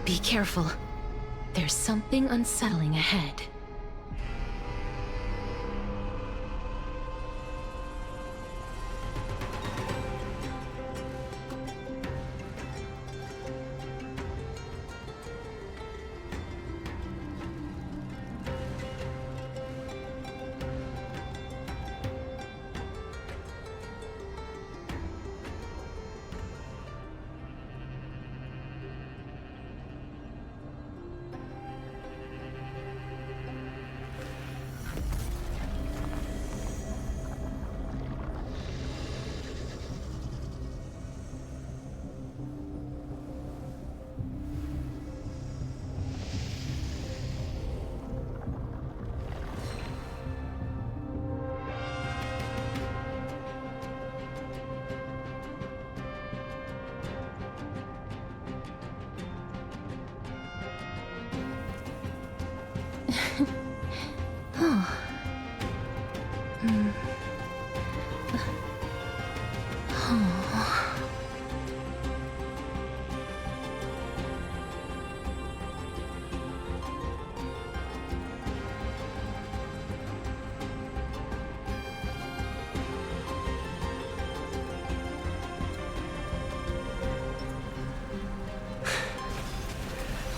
Be careful. There's something unsettling ahead.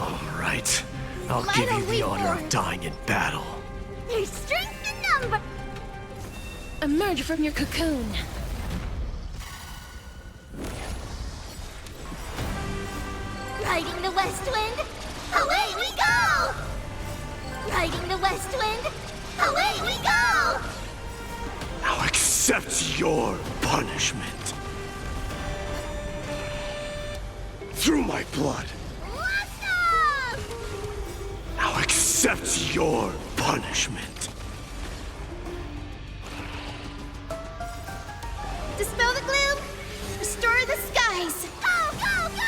Alright, I'll give you the honor of dying in battle. There's strength in number. Emerge from your cocoon. Riding the west wind, away we go! Riding the west wind, away we go! Now accept your punishment. Through my blood. Awesome! Now accept your punishment. Dispel the gloom, restore the skies. Go, go, go!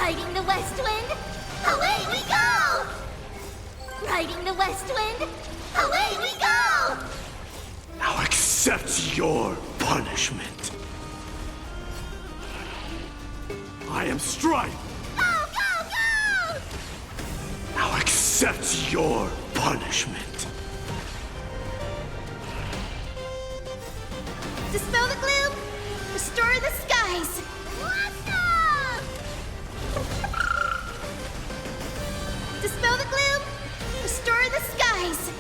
Riding the west wind, away we go! Riding the west wind, away we go! Now accept your punishment. I am Stripe. Go, go, go! Now accept your punishment. Dispel the gloom, restore the skies! Awesome! Dispel the gloom, restore the skies!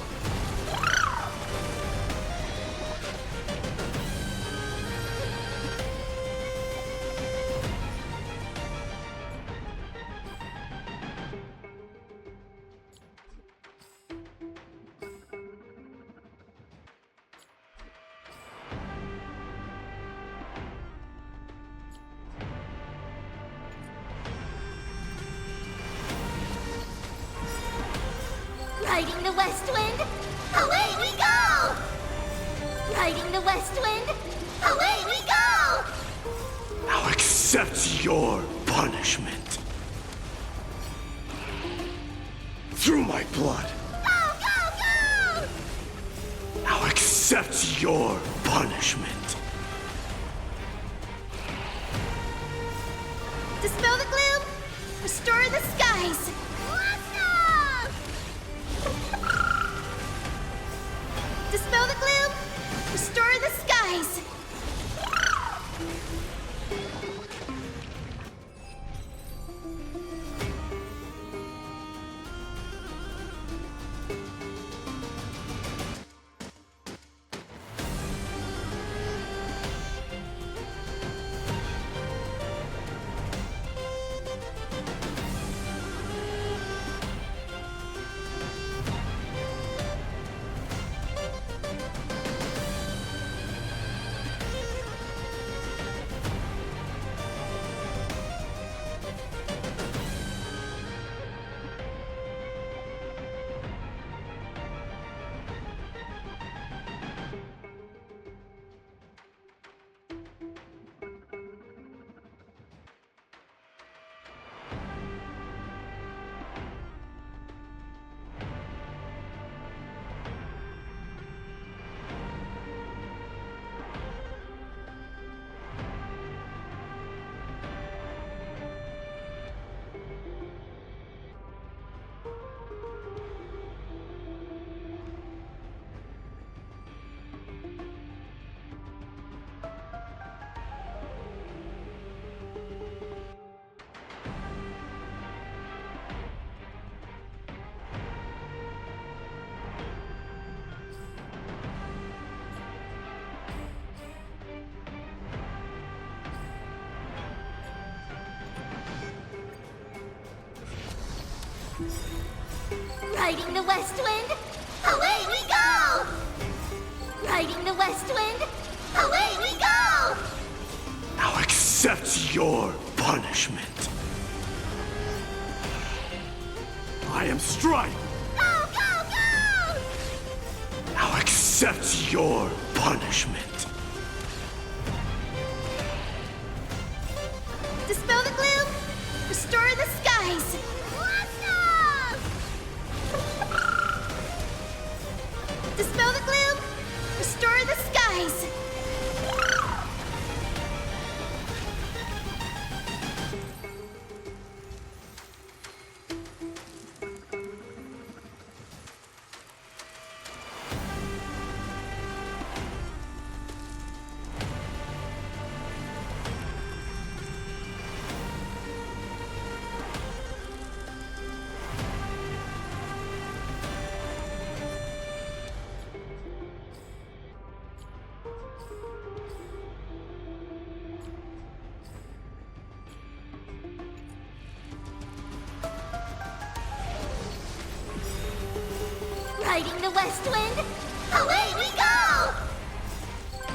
Riding the west wind, away we go! Riding the west wind, away we go! Now accept your punishment. Through my blood. Go, go, go! Now accept your punishment. Dispel the gloom, restore the skies! Awesome! Dispel the gloom, restore the skies! Riding the west wind, away we go! Riding the west wind, away we go! Now accept your punishment. I am Stripe. Go, go, go! Now accept your punishment. Dispel the gloom, restore the skies! Awesome! Dispel the gloom, restore the skies! Riding the west wind, away we go!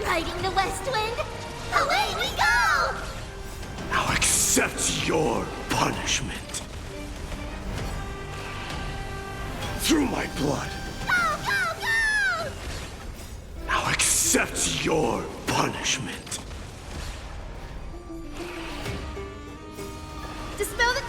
Riding the west wind, away we go! Now accept your punishment. Through my blood. Go, go, go! Now accept your punishment. Dispel the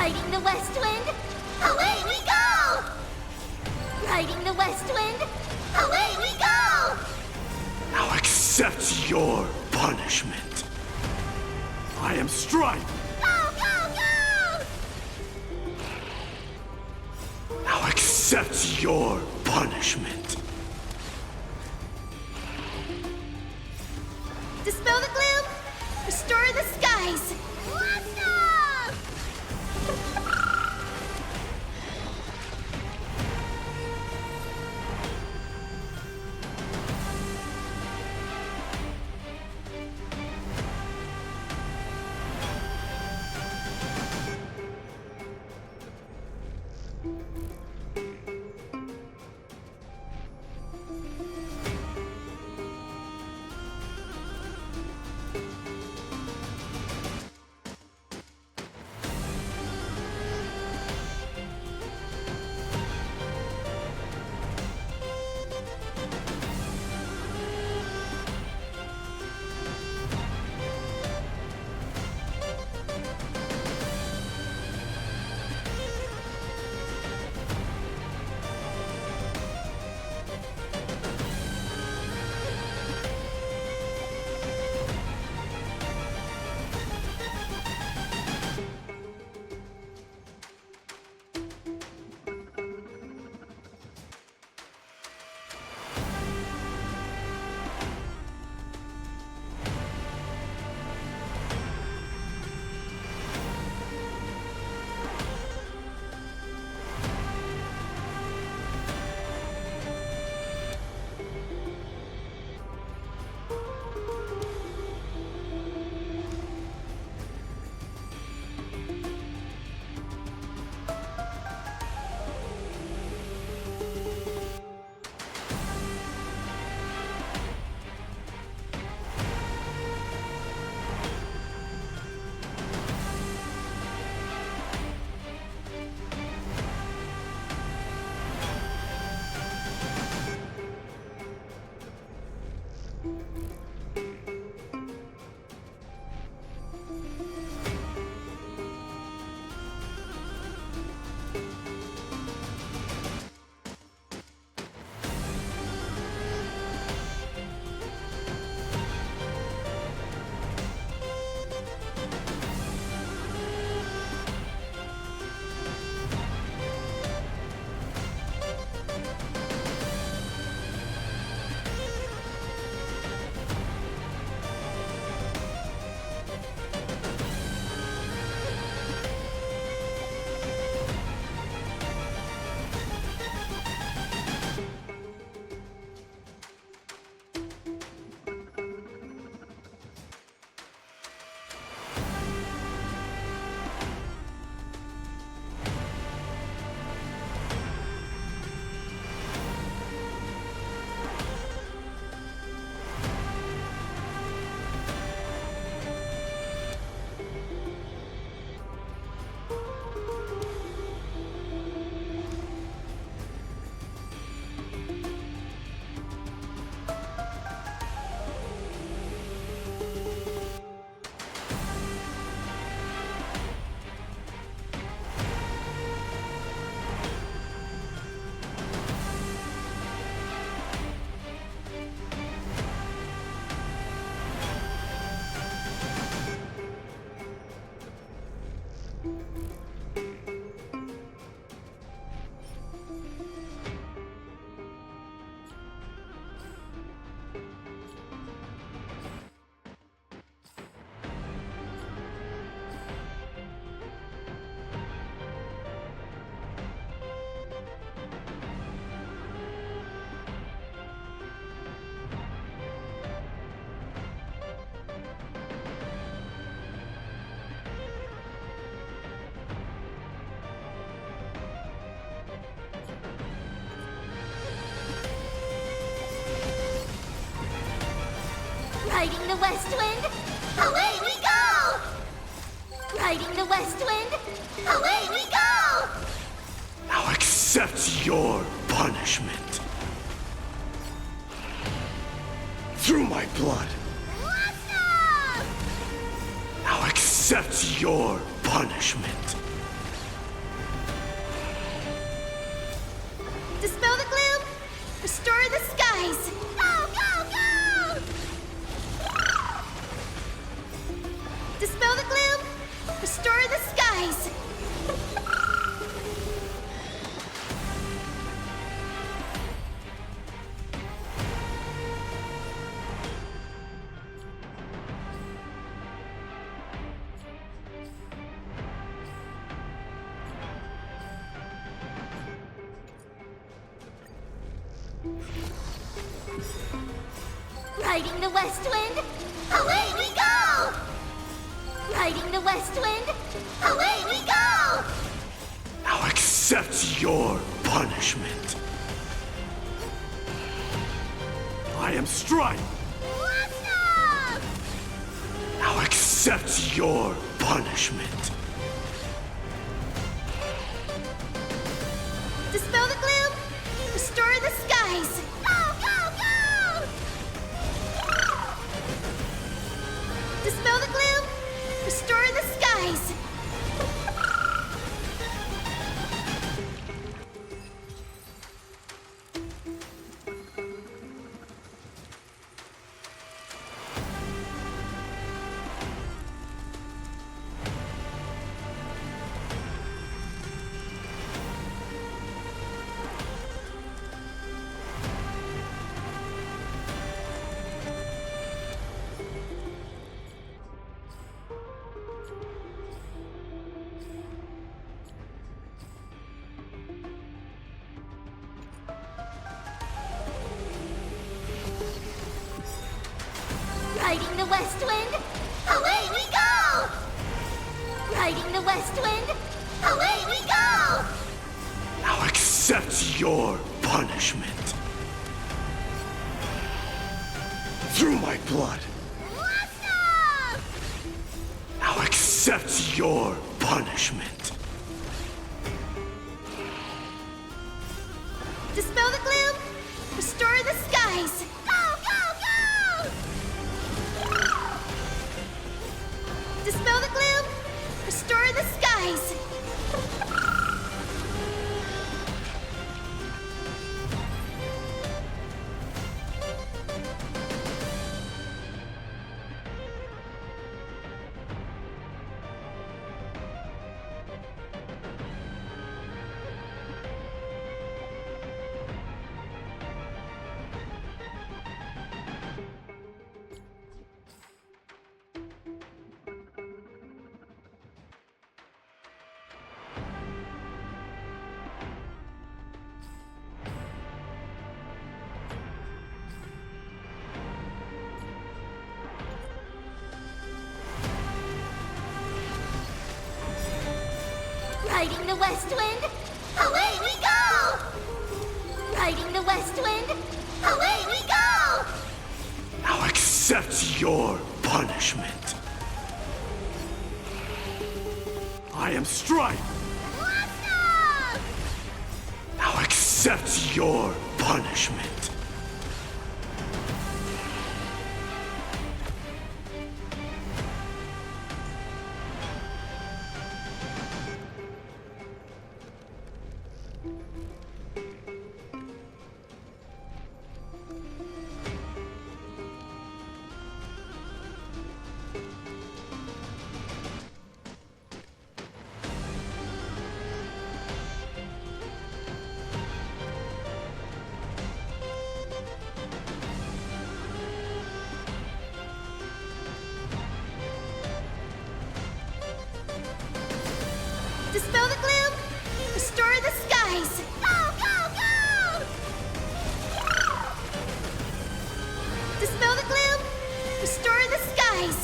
Riding the west wind, away we go! Riding the west wind, away we go! Now accept your punishment. I am Stripe. Go, go, go! Now accept your punishment. Dispel the gloom, restore the skies. Let's go! Riding the west wind, away we go! Riding the west wind, away we go! Now accept your punishment. Through my blood. Awesome! Now accept your punishment. Dispel the gloom! Restore the skies! Go, go, go! Dispel the gloom! Restore the skies! Riding the west wind, away we go! Riding the west wind, away we go! Now accept your punishment. I am Strife. Awesome! Now accept your punishment. Dispel the gloom, restore the skies! Go, go, go! Dispel the gloom, restore the skies! Riding the west wind, away we go! Riding the west wind, away we go! Now accept your punishment. Through my blood. Awesome! Now accept your punishment. Dispel the gloom, restore the skies! Go, go, go! Dispel the gloom, restore the skies! Riding the west wind, away we go! Riding the west wind, away we go! Now accept your punishment. I am Strife. Awesome! Now accept your punishment. Dispel the gloom, restore the skies! Go, go, go! Dispel the gloom, restore the skies!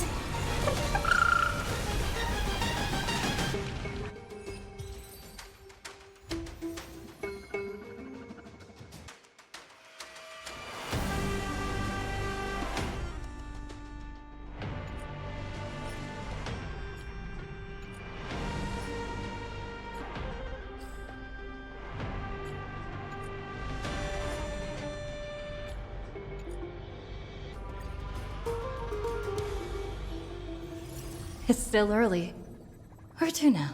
It's still early. Where to now?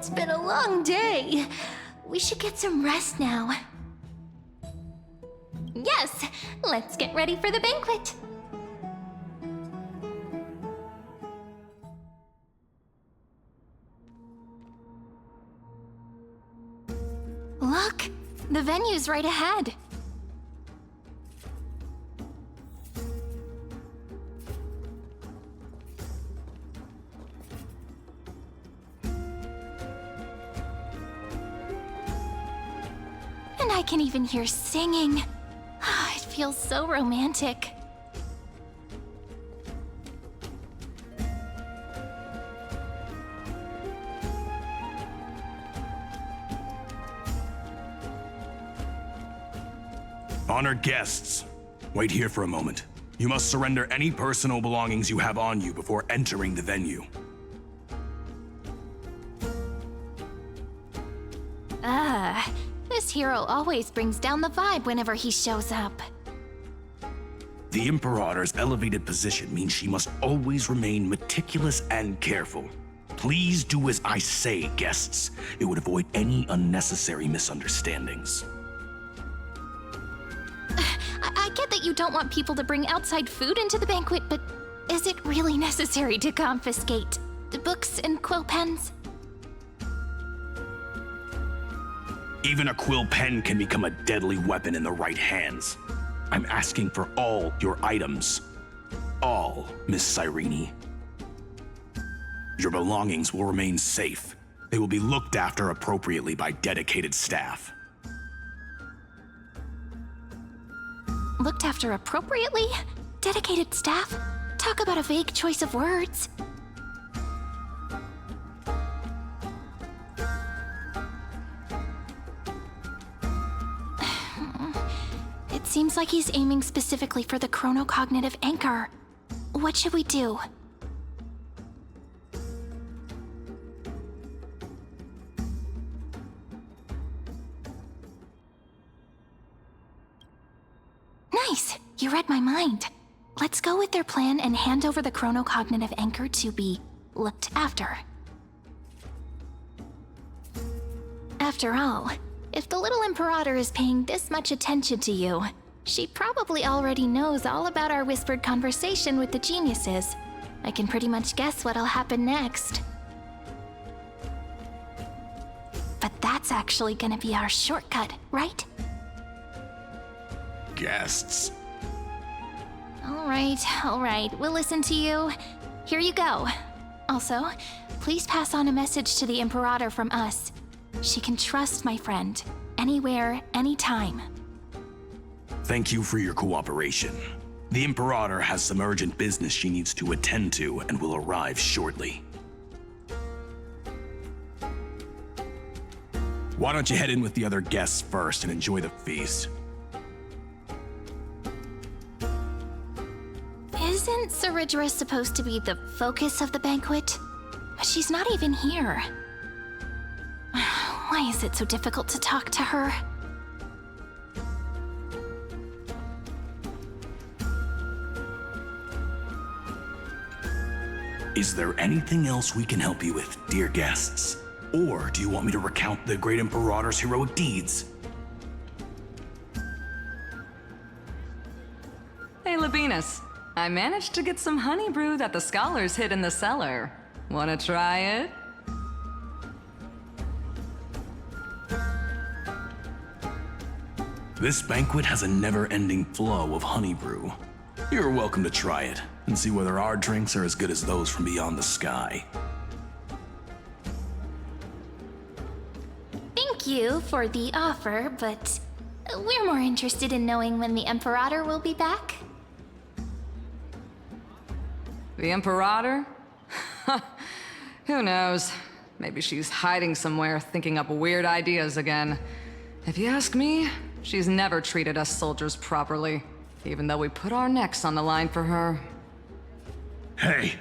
It's been a long day. We should get some rest now. Yes, let's get ready for the banquet. Look, the venue's right ahead. And I can even hear singing. It feels so romantic. Honored guests, wait here for a moment. You must surrender any personal belongings you have on you before entering the venue. This hero always brings down the vibe whenever he shows up. The Imperator's elevated position means she must always remain meticulous and careful. Please do as I say, guests. It would avoid any unnecessary misunderstandings. I get that you don't want people to bring outside food into the banquet, but is it really necessary to confiscate the books and quill pens? Even a quill pen can become a deadly weapon in the right hands. I'm asking for all your items. All, Miss Cyrene. Your belongings will remain safe. They will be looked after appropriately by dedicated staff. Looked after appropriately? Dedicated staff? Talk about a vague choice of words. It seems like he's aiming specifically for the chronocognitive anchor. What should we do? Nice! You read my mind. Let's go with their plan and hand over the chronocognitive anchor to be looked after. After all, if the little Imperator is paying this much attention to you, she probably already knows all about our whispered conversation with the geniuses. I can pretty much guess what'll happen next. But that's actually gonna be our shortcut, right? Guests. All right, we'll listen to you. Here you go. Also, please pass on a message to the Imperator from us. She can trust my friend, anywhere, anytime. Thank you for your cooperation. The Imperator has some urgent business she needs to attend to and will arrive shortly. Why don't you head in with the other guests first and enjoy the feast? Isn't Cerydra supposed to be the focus of the banquet? But she's not even here. Why is it so difficult to talk to her? Is there anything else we can help you with, dear guests? Or do you want me to recount the Great Imperator's heroic deeds? Hey, Labinas. I managed to get some honey brew that the scholars hid in the cellar. Wanna try it? This banquet has a never-ending flow of honey brew. You're welcome to try it and see whether our drinks are as good as those from beyond the sky. Thank you for the offer, but we're more interested in knowing when the Imperator will be back. The Imperator? Who knows? Maybe she's hiding somewhere, thinking up weird ideas again. If you ask me, she's never treated us soldiers properly, even though we put our necks on the line for her. Hey,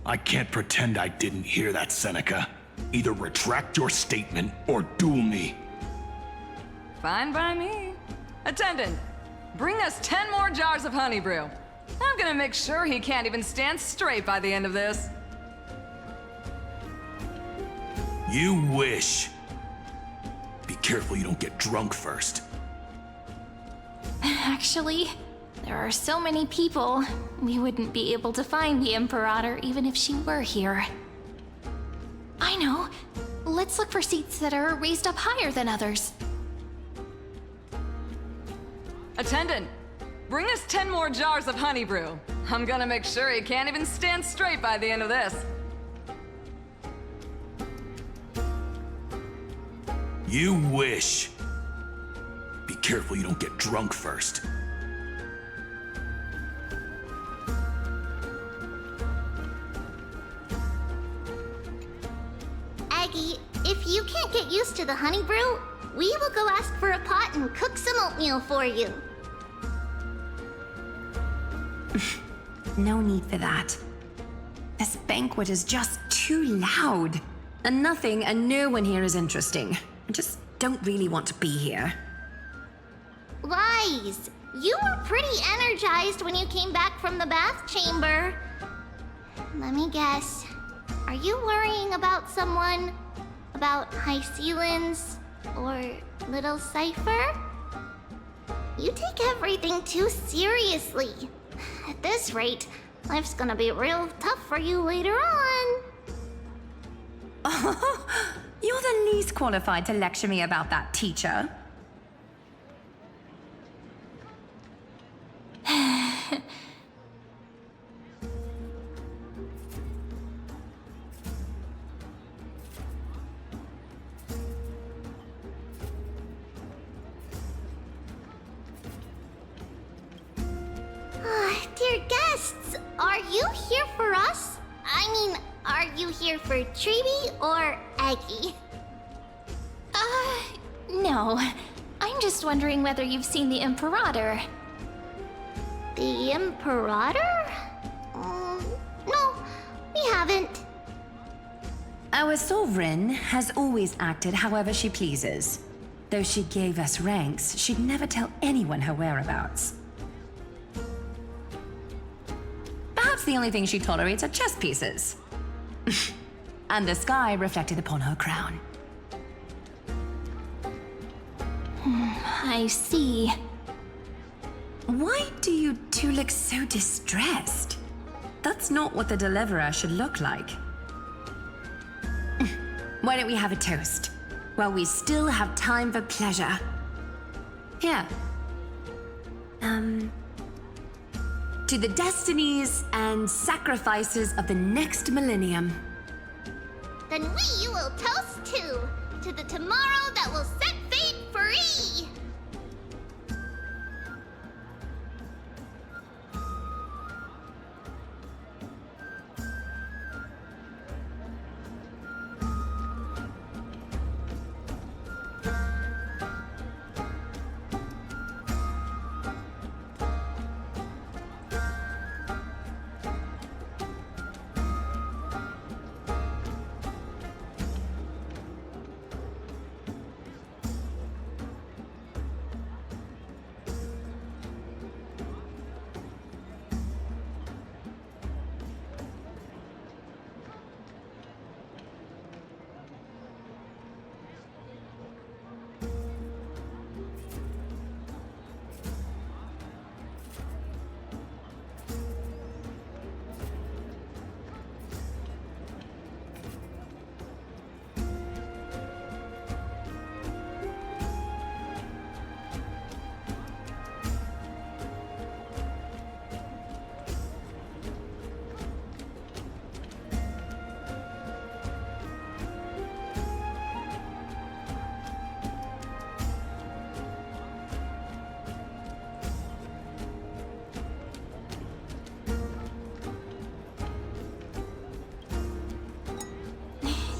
I can't pretend I didn't hear that, Seneca. Either retract your statement or duel me. Fine by me. Attendant, bring us 10 more jars of honey brew. I'm gonna make sure he can't even stand straight by the end of this. You wish. Be careful you don't get drunk first. Actually, there are so many people, we wouldn't be able to find the Imperator even if she were here. I know. Let's look for seats that are raised up higher than others. Attendant, bring us 10 more jars of honey brew. I'm gonna make sure he can't even stand straight by the end of this. You wish. Be careful you don't get drunk first. Aggie, if you can't get used to the honey brew, we will go ask for a pot and cook some oatmeal for you. No need for that. This banquet is just too loud. And nothing and no one here is interesting. I just don't really want to be here. Lies! You were pretty energized when you came back from the bath chamber. Let me guess. Are you worrying about someone? About High Ceilings? Or Little Cypher? You take everything too seriously. At this rate, life's gonna be real tough for you later on. Oh, you're the least qualified to lecture me about that, teacher. Dear guests, are you here for us? I mean, are you here for Treeby or Aggie? No. I'm just wondering whether you've seen the Imperator. The Imperator? No, we haven't. Our sovereign has always acted however she pleases. Though she gave us ranks, she'd never tell anyone her whereabouts. Perhaps the only thing she tolerates are chess pieces. And the sky reflected upon her crown. I see. Why do you two look so distressed? That's not what the deliverer should look like. Why don't we have a toast? While we still have time for pleasure. Here. To the destinies and sacrifices of the next millennium. Then we will toast to the tomorrow that will set fate free!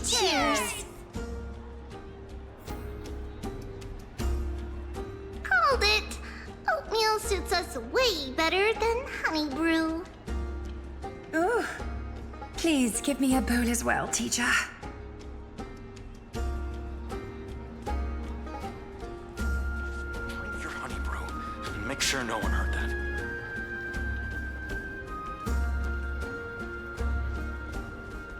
Cheers! Called it! Oatmeal suits us way better than honey brew. Ooh. Please give me a bowl as well, teacher. Bring your honey brew and make sure no one heard that.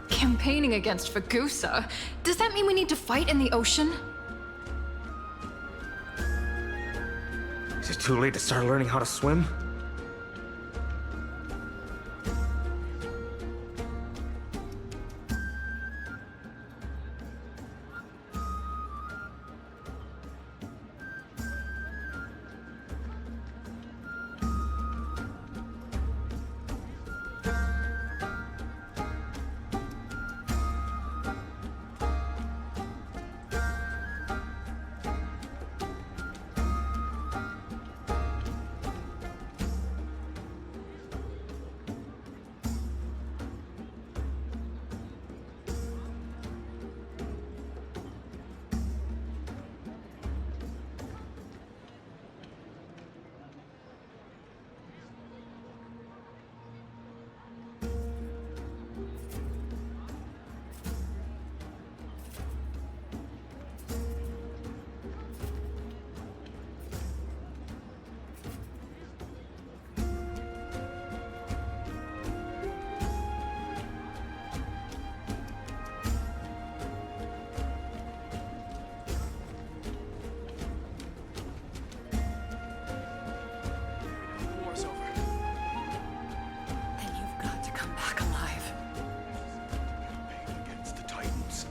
Can campaigning against Fagusa. Does that mean we need to fight in the ocean? Is it too late to start learning how to swim? War's over. Then you've got to come back alive. Campaign against the Titans.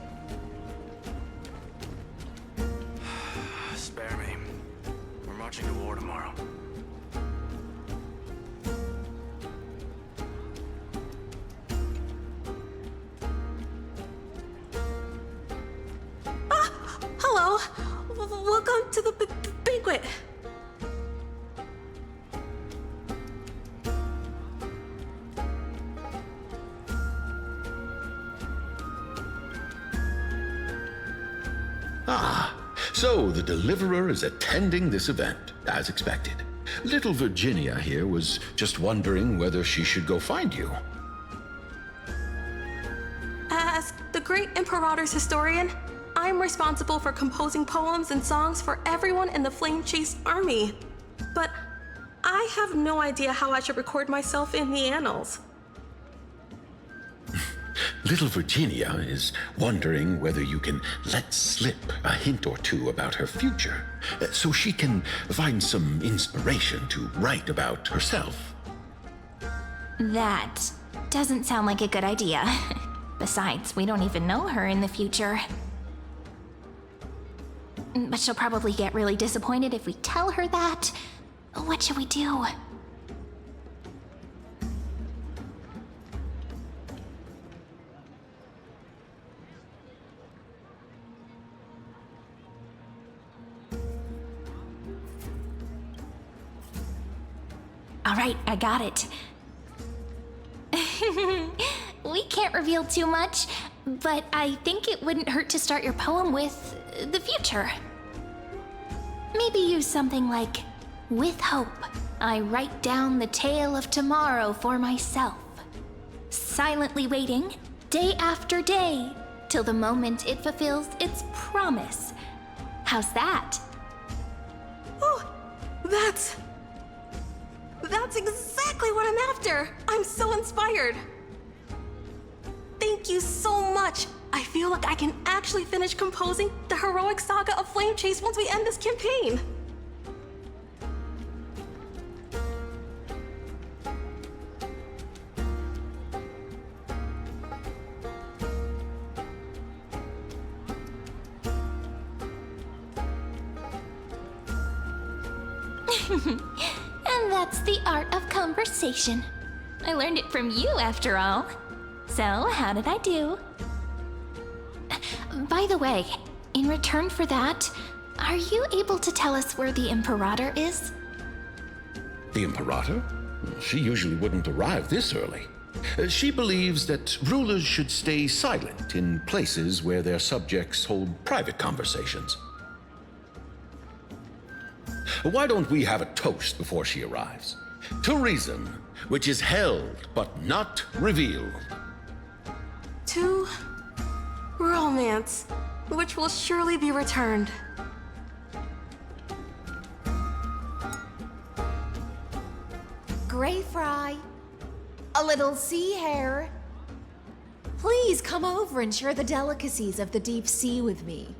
Spare me. We're marching to war tomorrow. Hello. Welcome to the banquet. So the Deliverer is attending this event, as expected. Little Virginia here was just wondering whether she should go find you. As the Great Imperator's historian, I'm responsible for composing poems and songs for everyone in the Flame Chase army. But I have no idea how I should record myself in the annals. Little Virginia is wondering whether you can let slip a hint or two about her future, so she can find some inspiration to write about herself. That doesn't sound like a good idea. Besides, we don't even know her in the future. But she'll probably get really disappointed if we tell her that. What should we do? All right, I got it. We can't reveal too much, but I think it wouldn't hurt to start your poem with the future. Maybe use something like, "With hope, I write down the tale of tomorrow for myself, silently waiting, day after day, till the moment it fulfills its promise." How's that? Oh, that's exactly what I'm after. I'm so inspired. Thank you so much. I feel like I can actually finish composing the heroic saga of Flame Chase once we end this campaign. And that's the art of conversation. I learned it from you, after all. So, how did I do? By the way, in return for that, are you able to tell us where the Imperator is? The Imperator? She usually wouldn't arrive this early. She believes that rulers should stay silent in places where their subjects hold private conversations. Why don't we have a toast before she arrives? To reason, which is held but not revealed. To romance, which will surely be returned. Gray fry, a little sea hare, Please come over and share the delicacies of the deep sea with me.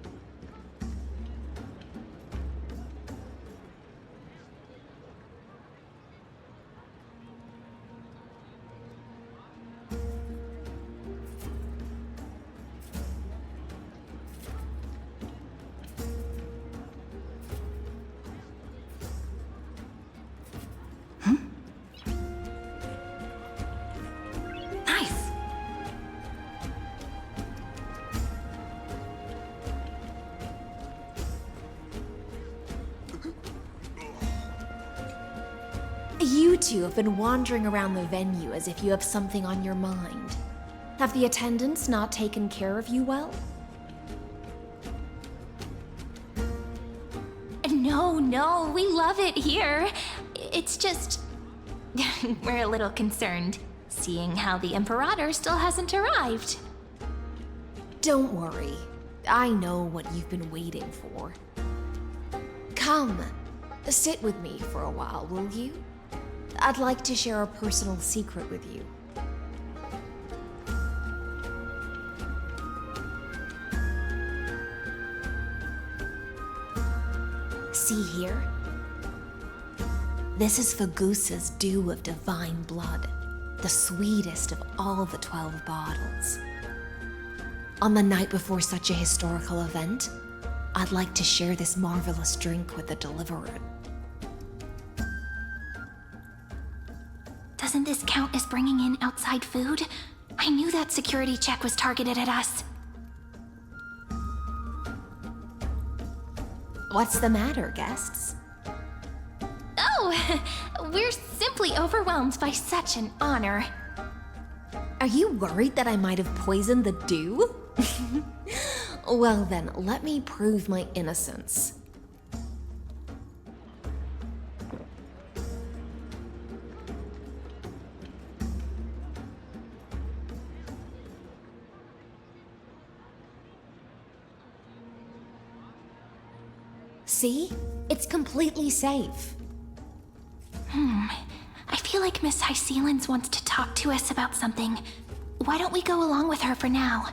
Nice. You two have been wandering around the venue as if you have something on your mind. Have the attendants not taken care of you well? No, we love it here. It's just... we're a little concerned, seeing how the Imperator still hasn't arrived. Don't worry. I know what you've been waiting for. Come, sit with me for a while, will you? I'd like to share a personal secret with you. See here? This is Fagusa's dew of divine blood, the sweetest of all the 12 bottles. On the night before such a historical event, I'd like to share this marvelous drink with the deliverer. Doesn't this count as bringing in outside food? I knew that security check was targeted at us. What's the matter, guests? Oh, we're simply overwhelmed by such an honor. Are you worried that I might have poisoned the dew? Well then, let me prove my innocence. See? It's completely safe. I feel like Miss Hysealins wants to talk to us about something. Why don't we go along with her for now?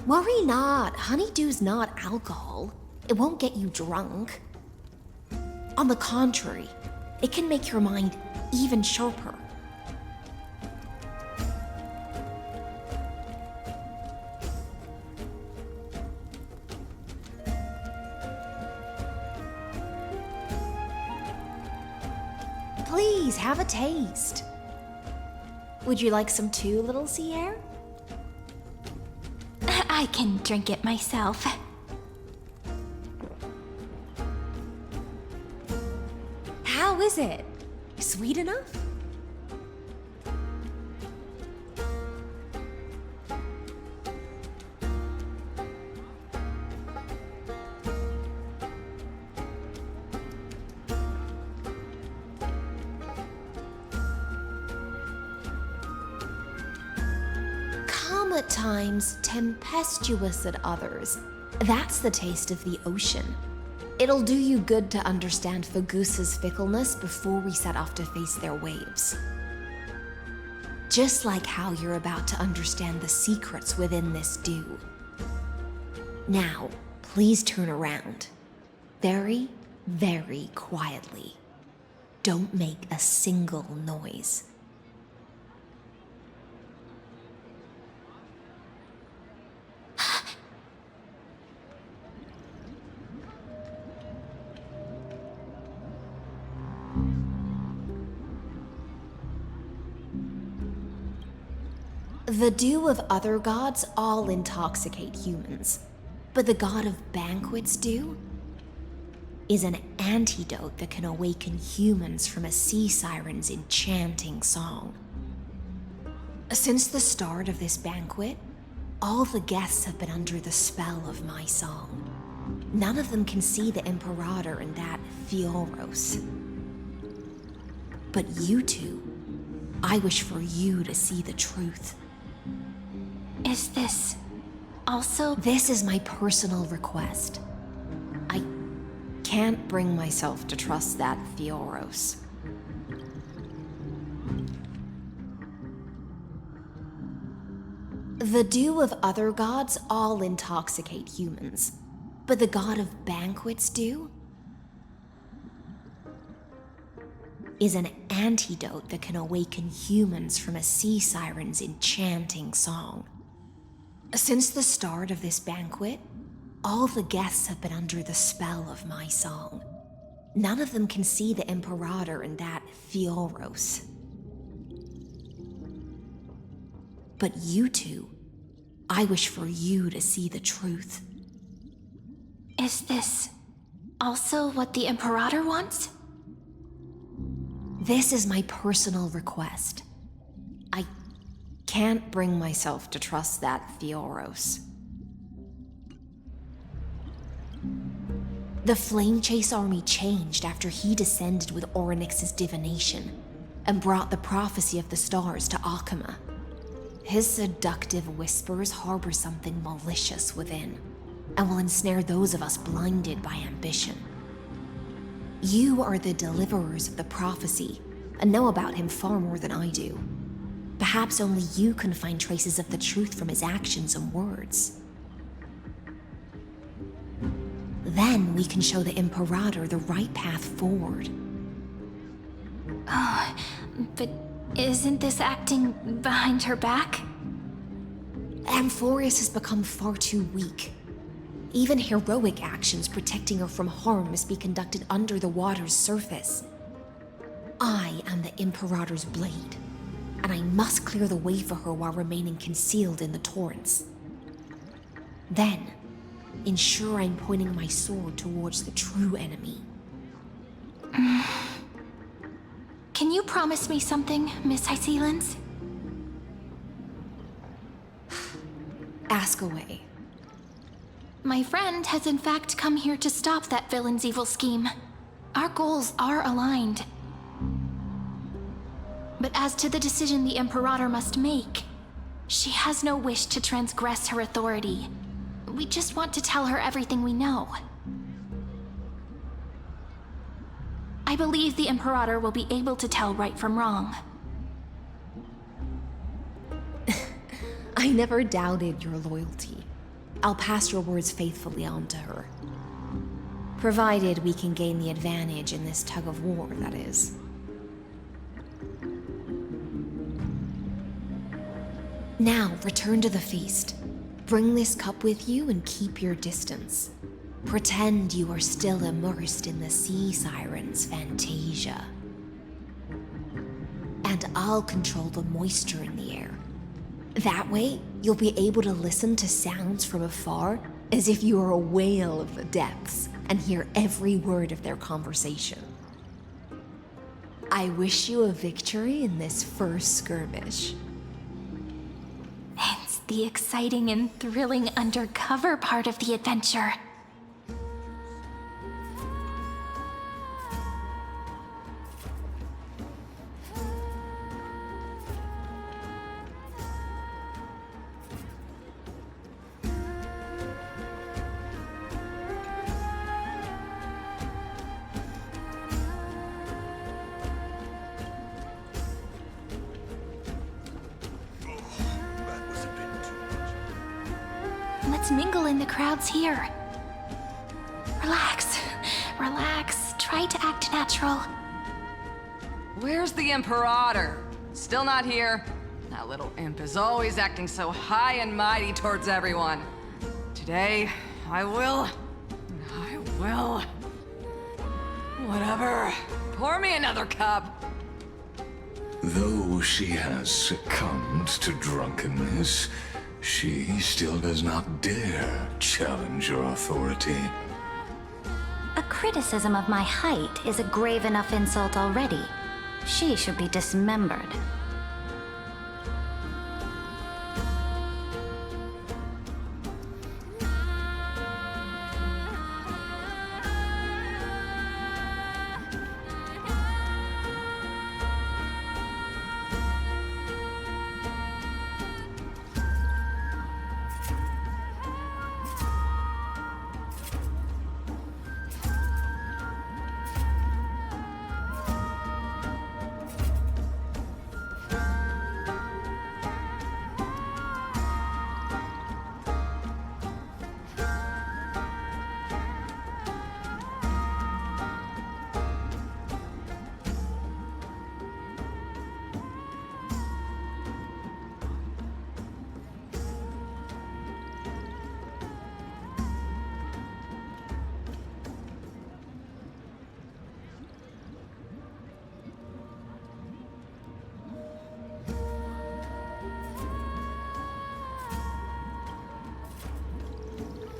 Worry not, honeydew's not alcohol. It won't get you drunk. On the contrary, it can make your mind even sharper. please, have a taste. Would you like some too, little sea air? I can drink it myself. How is it? Sweet enough? Calm at times, tempestuous at others. That's the taste of the ocean. It'll do you good to understand Fagusa's fickleness before we set off to face their waves. Just like how you're about to understand the secrets within this dew. Now, please turn around. Very, very quietly. Don't make a single noise. The dew of other gods all intoxicate humans, but the god of banquets' dew is an antidote that can awaken humans from a sea siren's enchanting song. Since the start of this banquet, all the guests have been under the spell of my song. None of them can see the Imperator and that Fioros. But you two, I wish for you to see the truth. Is this also? This is my personal request. I can't bring myself to trust that Fioros. The dew of other gods all intoxicate humans, but the god of banquets' dew is an antidote that can awaken humans from a sea siren's enchanting song. Since the start of this banquet, all the guests have been under the spell of my song. None of them can see the Imperator and that Fioros. But you two, I wish for you to see the truth. Is this also what the Imperator wants? This is my personal request. I can't bring myself to trust that Fioros. The Flame Chase army changed after he descended with Orynyx's divination and brought the prophecy of the stars to Akama. His seductive whispers harbor something malicious within and will ensnare those of us blinded by ambition. You are the deliverers of the prophecy and know about him far more than I do. Perhaps only you can find traces of the truth from his actions and words. Then we can show the Imperator the right path forward. Oh, but isn't this acting behind her back? Amphorius has become far too weak. Even heroic actions protecting her from harm must be conducted under the water's surface. I am the Imperator's blade, and I must clear the way for her while remaining concealed in the torrents. Then, ensure I'm pointing my sword towards the true enemy. Can you promise me something, Miss Hysealins? Ask away. My friend has in fact come here to stop that villain's evil scheme. Our goals are aligned. But as to the decision the Imperator must make, she has no wish to transgress her authority. We just want to tell her everything we know. I believe the Imperator will be able to tell right from wrong. I never doubted your loyalty. I'll pass your words faithfully on to her. Provided we can gain the advantage in this tug of war, that is. Now, return to the feast. Bring this cup with you and keep your distance. Pretend you are still immersed in the sea siren's fantasia. and I'll control the moisture in the air. That way, you'll be able to listen to sounds from afar as if you were a whale of the depths and hear every word of their conversation. I wish you a victory in this first skirmish. It's the exciting and thrilling undercover part of the adventure. Let's mingle in the crowds here. Relax. Relax. Try to act natural. Where's the Imperator? Still not here. That little imp is always acting so high and mighty towards everyone. Today, I will. Whatever. Pour me another cup. Though she has succumbed to drunkenness, she still does not dare challenge your authority. A criticism of my height is a grave enough insult already. She should be dismembered.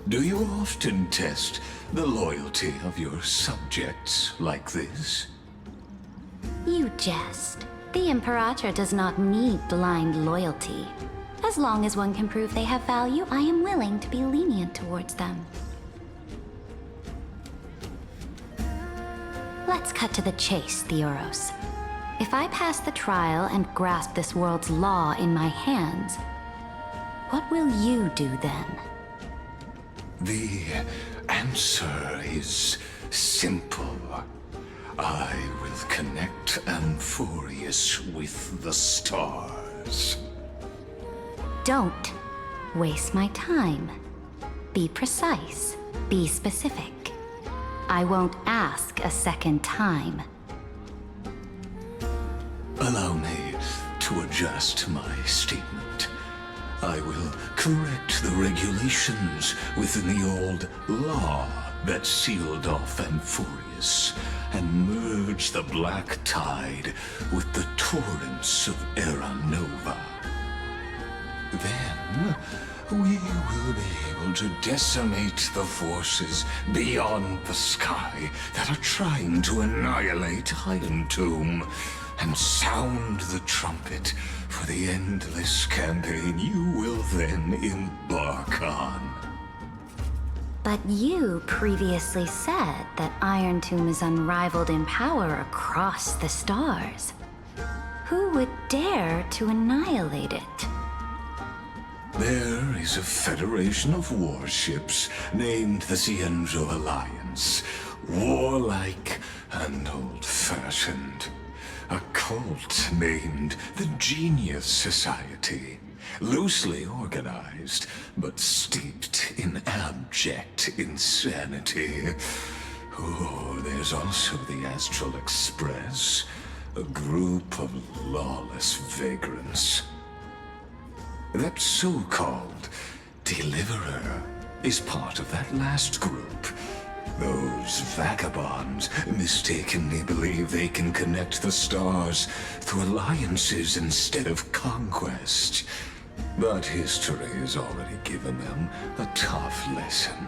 Do you often test the loyalty of your subjects like this? You jest. The Imperator does not need blind loyalty. As long as one can prove they have value, I am willing to be lenient towards them. Let's cut to the chase, Theoros. If I pass the trial and grasp this world's law in my hands, what will you do then? The answer is simple. I will connect Amphorius with the stars. Don't waste my time. Be precise. Be specific. I won't ask a second time. Allow me to adjust my statement. I will correct the regulations within the old law that sealed off Amphorius and merge the black tide with the torrents of Era Nova. Then we will be able to decimate the forces beyond the sky that are trying to annihilate Iron Tomb and sound the trumpet for the endless campaign you will then embark on. But you previously said that Iron Tomb is unrivaled in power across the stars. Who would dare to annihilate it? There is a federation of warships named the Cienzo Alliance, warlike and old-fashioned. A cult named the Genius Society, loosely organized, but steeped in abject insanity. Oh, there's also the Astral Express, a group of lawless vagrants. That so-called Deliverer is part of that last group. Those vagabonds mistakenly believe they can connect the stars through alliances instead of conquest. But history has already given them a tough lesson.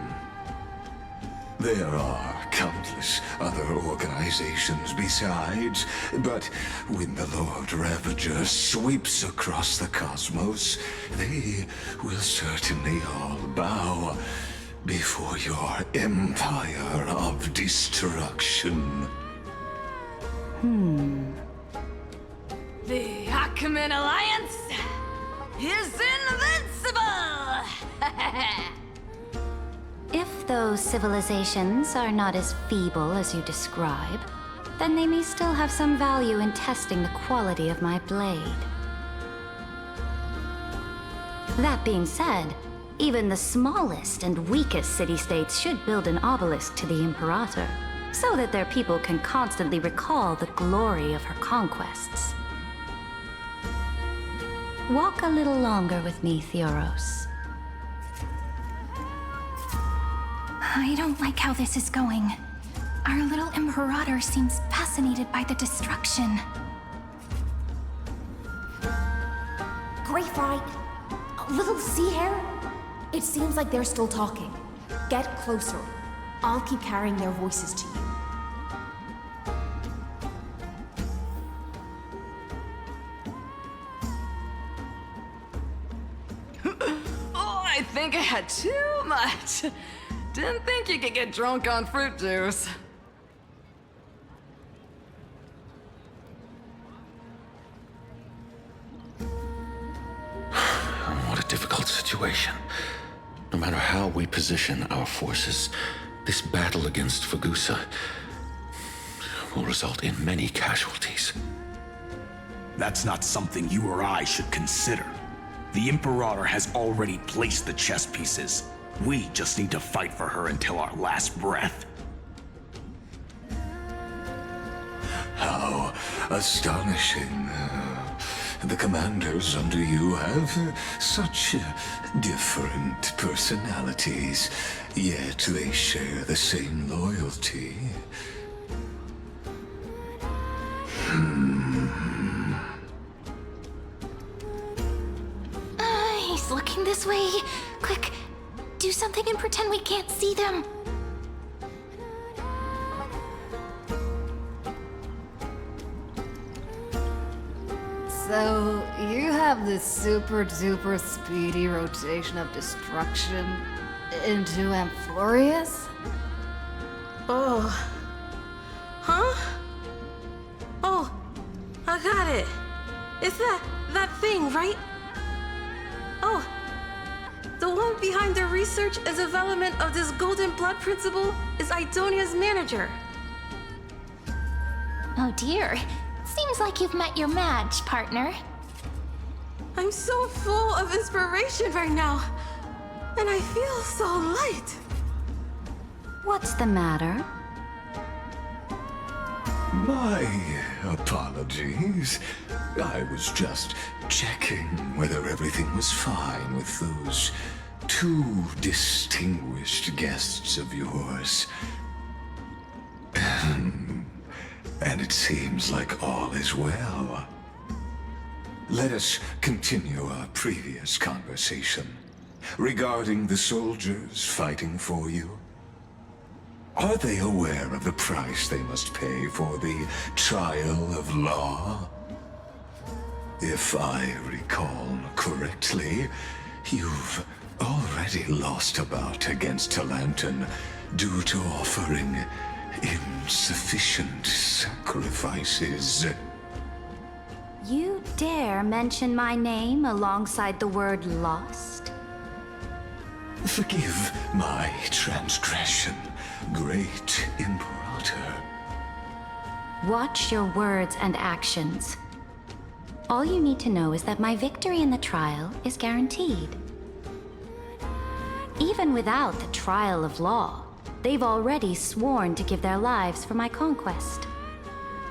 There are countless other organizations besides, but when the Lord Ravager sweeps across the cosmos, they will certainly all bow before your empire of destruction. The Ackman Alliance is invincible! If those civilizations are not as feeble as you describe, then they may still have some value in testing the quality of my blade. That being said, even the smallest and weakest city-states should build an obelisk to the Imperator, so that their people can constantly recall the glory of her conquests. Walk a little longer with me, Theoros. I don't like how this is going. Our little Imperator seems fascinated by the destruction. Great fight. Little sea hare? It seems like they're still talking. Get closer. I'll keep carrying their voices to you. Oh, I think I had too much. Didn't think you could get drunk on fruit juice. What a difficult situation. No matter how we position our forces, this battle against Fagusa will result in many casualties. That's not something you or I should consider. The Imperator has already placed the chess pieces. We just need to fight for her until our last breath. How astonishing. The commanders under you have such different personalities, yet they share the same loyalty. He's looking this way. Quick, do something and pretend we can't see them. So, you have this super duper speedy rotation of destruction into Amphorius? Oh. Huh? Oh, I got it. It's that thing, right? Oh. The one behind the research and development of this golden blood principle is Idonia's manager. Oh dear. Seems like you've met your match, partner. I'm so full of inspiration right now. And I feel so light. What's the matter? My apologies. I was just checking whether everything was fine with those two distinguished guests of yours. And it seems like all is well. Let us continue our previous conversation regarding the soldiers fighting for you. Are they aware of the price they must pay for the trial of law? If I recall correctly, you've already lost a bout against Talanton due to offering insufficient sacrifices. You dare mention my name alongside the word lost? Forgive my transgression, Great Imperator. Watch your words and actions. All you need to know is that my victory in the trial is guaranteed. Even without the trial of law, they've already sworn to give their lives for my conquest.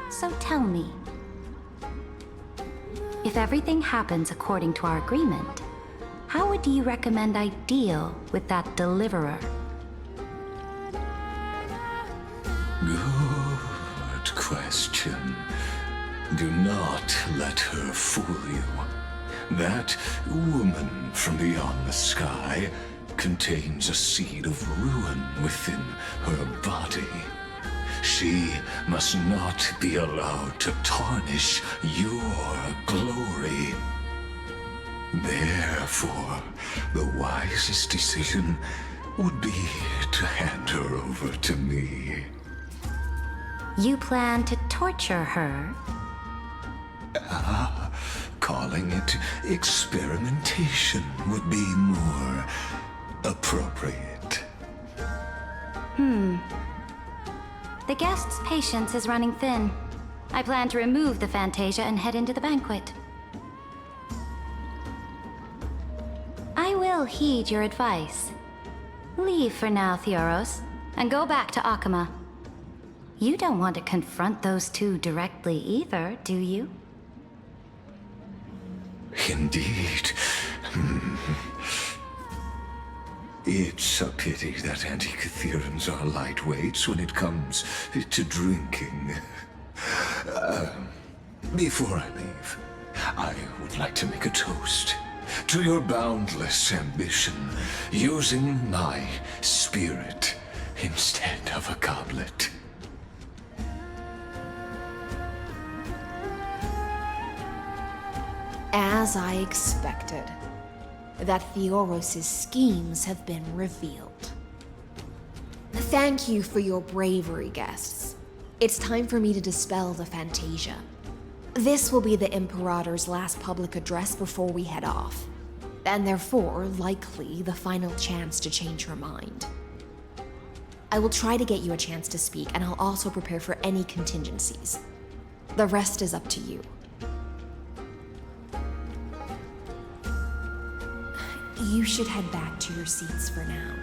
So tell me, if everything happens according to our agreement, how would you recommend I deal with that deliverer? question. Do not let her fool you. That woman from beyond the sky contains a seed of ruin within her body. She must not be allowed to tarnish your glory. Therefore, the wisest decision would be to hand her over to me. You plan to torture her? Calling it experimentation would be more appropriate. The guest's patience is running thin. I plan to remove the Fantasia and head into the banquet. I will heed your advice. Leave for now, Theoros, and go back to Akama. You don't want to confront those two directly either, do you? Indeed. It's a pity that Antikytherans are lightweights when it comes to drinking. Before I leave, I would like to make a toast to your boundless ambition, using my spirit instead of a goblet. As I expected, that Theoros' schemes have been revealed. Thank you for your bravery, guests. It's time for me to dispel the Fantasia. This will be the Imperator's last public address before we head off, and therefore, likely, the final chance to change her mind. I will try to get you a chance to speak, and I'll also prepare for any contingencies. The rest is up to you. You should head back to your seats for now.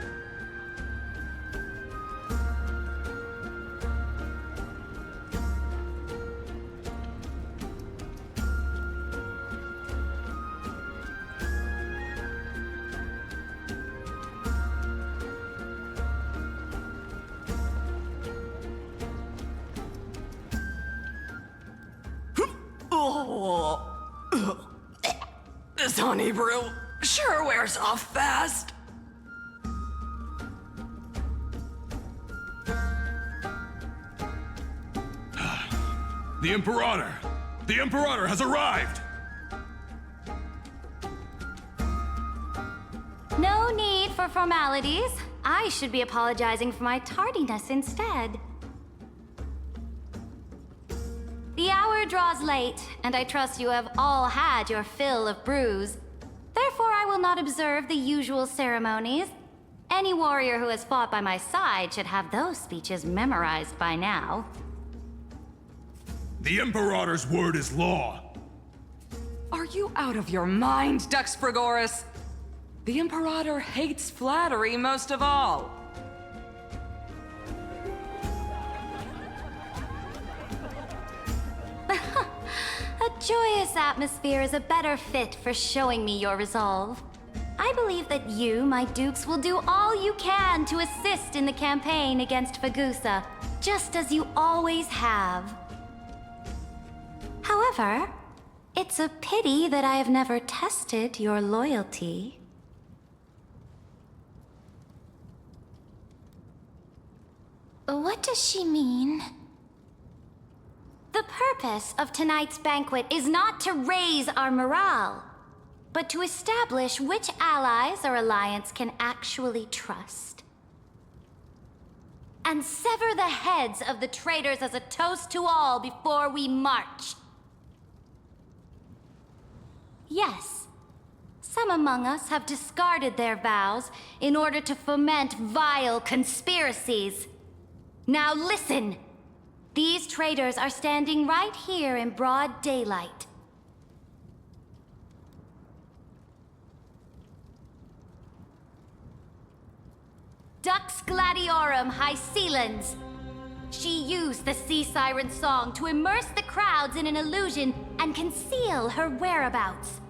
This honey brew sure wears off fast. The Imperator! The Imperator has arrived! No need for formalities. I should be apologizing for my tardiness instead. The hour draws late, and I trust you have all had your fill of brews. Therefore, I will not observe the usual ceremonies. Any warrior who has fought by my side should have those speeches memorized by now. The Imperator's word is law. Are you out of your mind, Dux Frigoris? The Imperator hates flattery most of all. A joyous atmosphere is a better fit for showing me your resolve. I believe that you, my dukes, will do all you can to assist in the campaign against Fagusa, just as you always have. However, it's a pity that I have never tested your loyalty. What does she mean? The purpose of tonight's banquet is not to raise our morale, but to establish which allies our alliance can actually trust. And sever the heads of the traitors as a toast to all before we march. Yes, some among us have discarded their vows in order to foment vile conspiracies. Now listen! These traitors are standing right here in broad daylight. Dux Gladiorum Hycelens. She used the Sea Siren song to immerse the crowds in an illusion and conceal her whereabouts.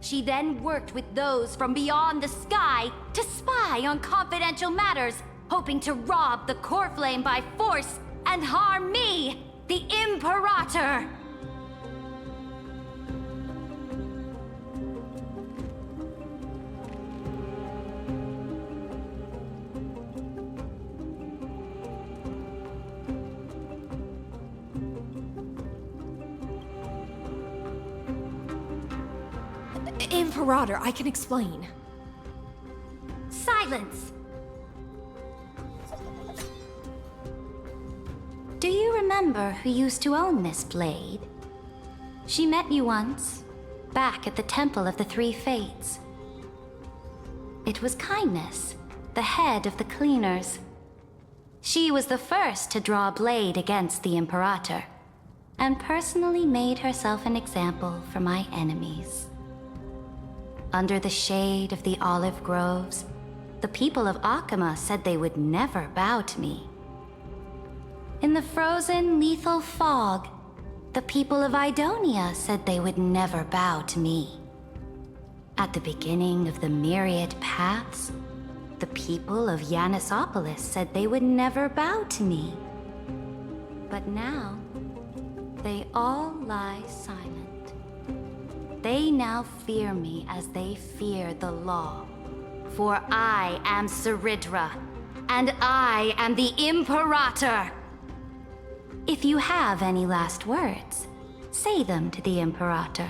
She then worked with those from beyond the sky to spy on confidential matters, hoping to rob the core flame by force and harm me. The Imperator! Imperator, I can explain. Silence! Do you remember who used to own this blade? She met you once, back at the Temple of the Three Fates. It was Kindness, the head of the cleaners. She was the first to draw a blade against the Imperator, and personally made herself an example for my enemies. Under the shade of the olive groves, the people of Akama said they would never bow to me. In the frozen, lethal fog, the people of Idonia said they would never bow to me. At the beginning of the myriad paths, the people of Yanisopolis said they would never bow to me. But now, they all lie silent. They now fear me as they fear the law. For I am Cerydra, and I am the Imperator! If you have any last words, say them to the Imperator.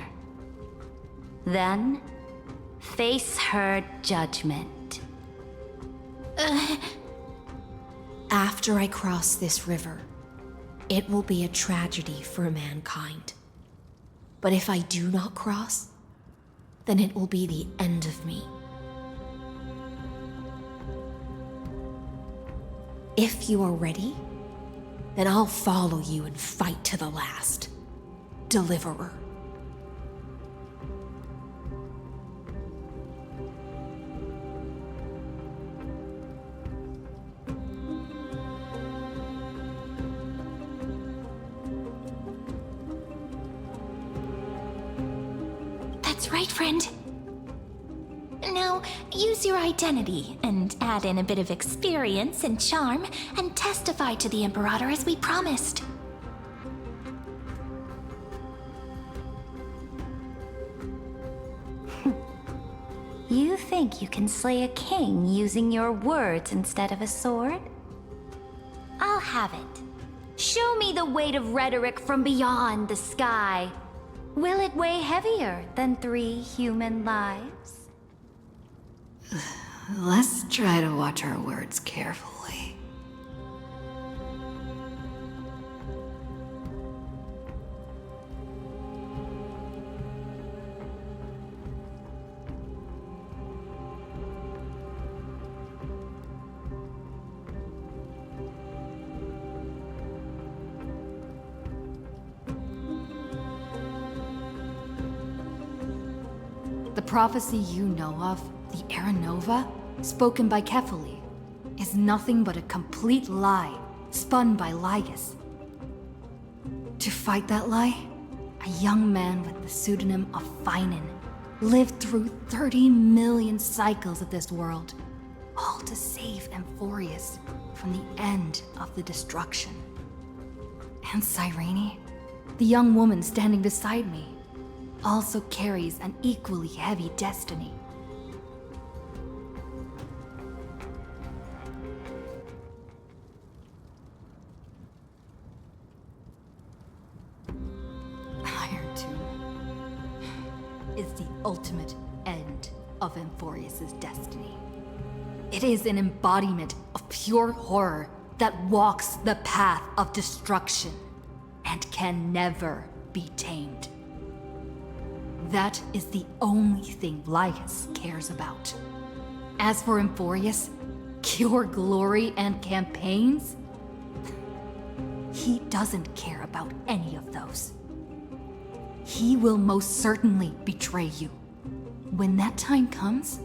Then, face her judgment. After I cross this river, it will be a tragedy for mankind. But if I do not cross, then it will be the end of me. If you are ready, then I'll follow you and fight to the last. Deliverer. That's right, friend. Now, use your identity and add in a bit of experience and charm and testify to the Imperator as we promised. You think you can slay a king using your words instead of a sword? I'll have it. Show me the weight of rhetoric from beyond the sky. Will it weigh heavier than 3 human lives? Let's try to watch our words carefully. The prophecy you know of, the Aranova, spoken by Kefali, is nothing but a complete lie spun by Lygus. To fight that lie, a young man with the pseudonym of Finan lived through 30 million cycles of this world, all to save Amphorius from the end of the destruction. And Cyrene, the young woman standing beside me, also carries an equally heavy destiny. Iron Tomb is the ultimate end of Amphorius' destiny. It is an embodiment of pure horror that walks the path of destruction and can never be tamed. That is the only thing Lygus cares about. As for Amphorius, pure glory and campaigns, he doesn't care about any of those. He will most certainly betray you. When that time comes,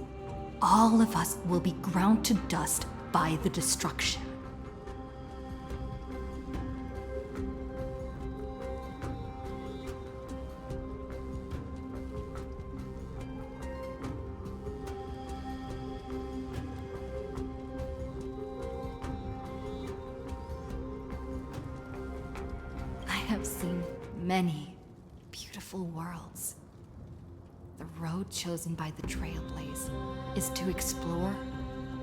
all of us will be ground to dust by the destruction. many beautiful worlds. The road chosen by the Trailblaze is to explore,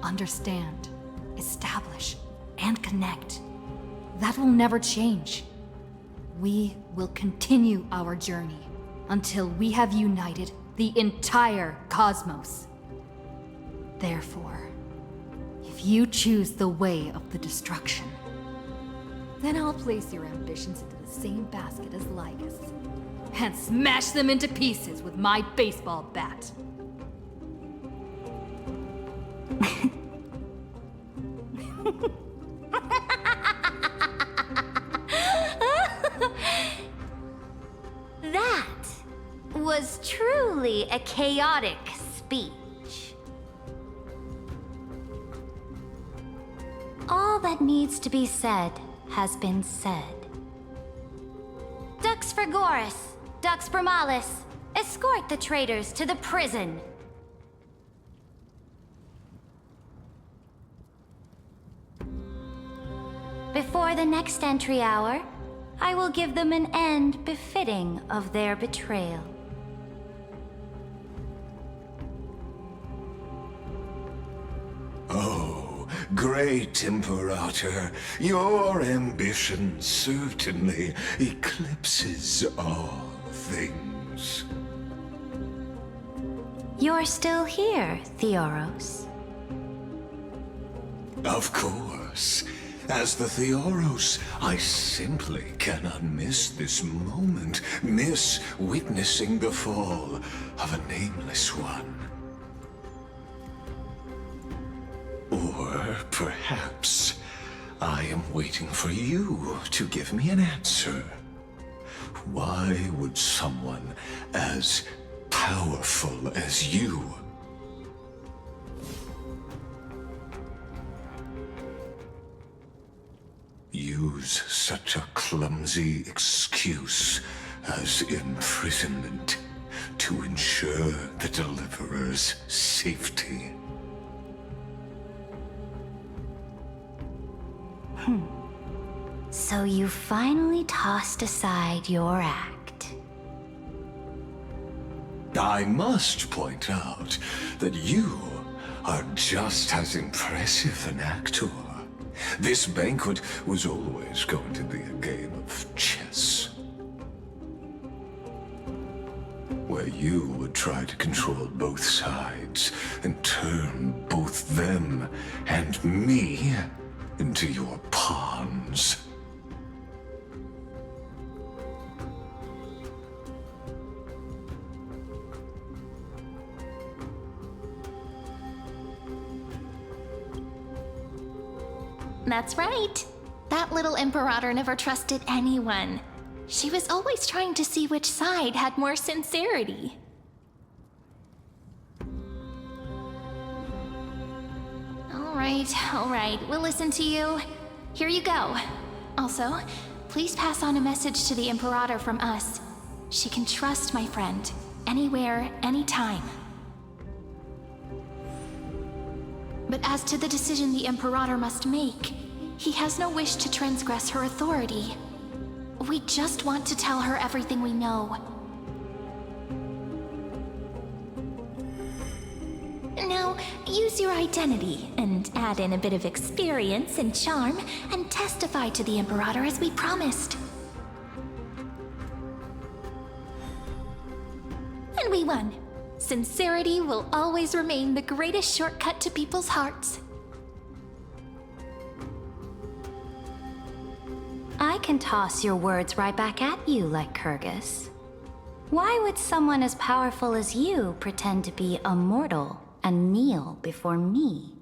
understand, establish, and connect. That will never change. We will continue our journey until we have united the entire cosmos. Therefore, if you choose the way of the destruction, then I'll place your ambitions into the same basket as Lygus and smash them into pieces with my baseball bat. That was truly a chaotic speech. All that needs to be said has been said. Dux Frigoris, Dux Bromalis, escort the traitors to the prison. Before the next entry hour, I will give them an end befitting of their betrayal. Oh, Great Imperator, your ambition certainly eclipses all things. You're still here, Theoros. Of course. As the Theoros, I simply cannot miss this moment, miss witnessing the fall of a nameless one. Or perhaps I am waiting for you to give me an answer. Why would someone as powerful as you use such a clumsy excuse as imprisonment to ensure the Deliverer's safety? So you finally tossed aside your act. I must point out that you are just as impressive an actor. This banquet was always going to be a game of chess, where you would try to control both sides and turn both them and me into your pawns. That's right. That little Imperator never trusted anyone. She was always trying to see which side had more sincerity. All right, we'll listen to you. Here you go. Also, please pass on a message to the Imperator from us. She can trust my friend, anywhere, anytime. But as to the decision the Imperator must make, he has no wish to transgress her authority. We just want to tell her everything we know. Now, use your identity and add in a bit of experience and charm and testify to the Imperator as we promised. And we won. Sincerity will always remain the greatest shortcut to people's hearts. I can toss your words right back at you, like Kyrgyz. Why would someone as powerful as you pretend to be a mortal and kneel before me?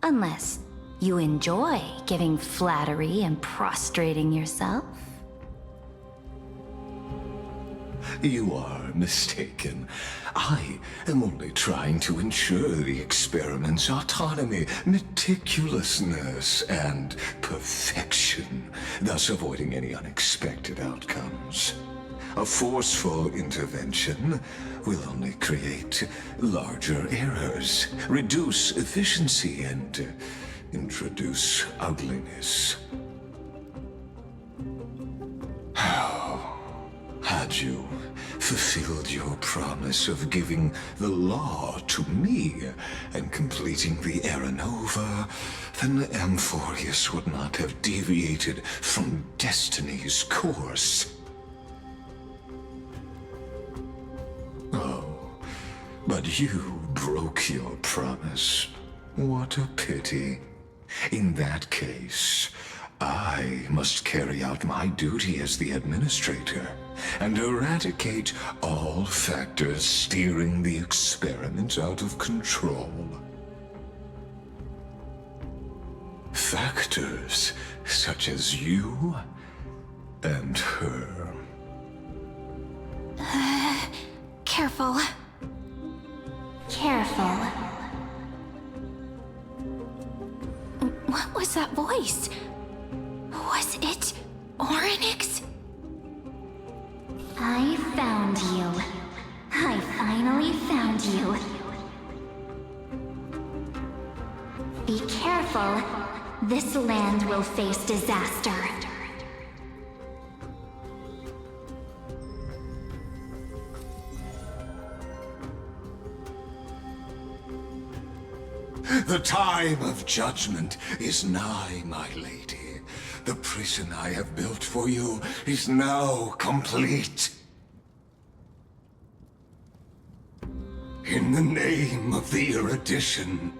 Unless you enjoy giving flattery and prostrating yourself. You are mistaken. I am only trying to ensure the experiment's autonomy, meticulousness, and perfection, thus avoiding any unexpected outcomes. A forceful intervention will only create larger errors, reduce efficiency, and introduce ugliness. Had you fulfilled your promise of giving the law to me and completing the Era Nova, then Amphorius would not have deviated from destiny's course. Oh, but you broke your promise. What a pity. In that case, I must carry out my duty as the administrator and eradicate all factors steering the experiment out of control. Factors such as you and her. Careful. Careful. What was that voice? Was it Orynyx? I found you. I finally found you. Be careful. This land will face disaster. The time of judgment is nigh, my lady. The prison I have built for you is now complete. In the name of the erudition,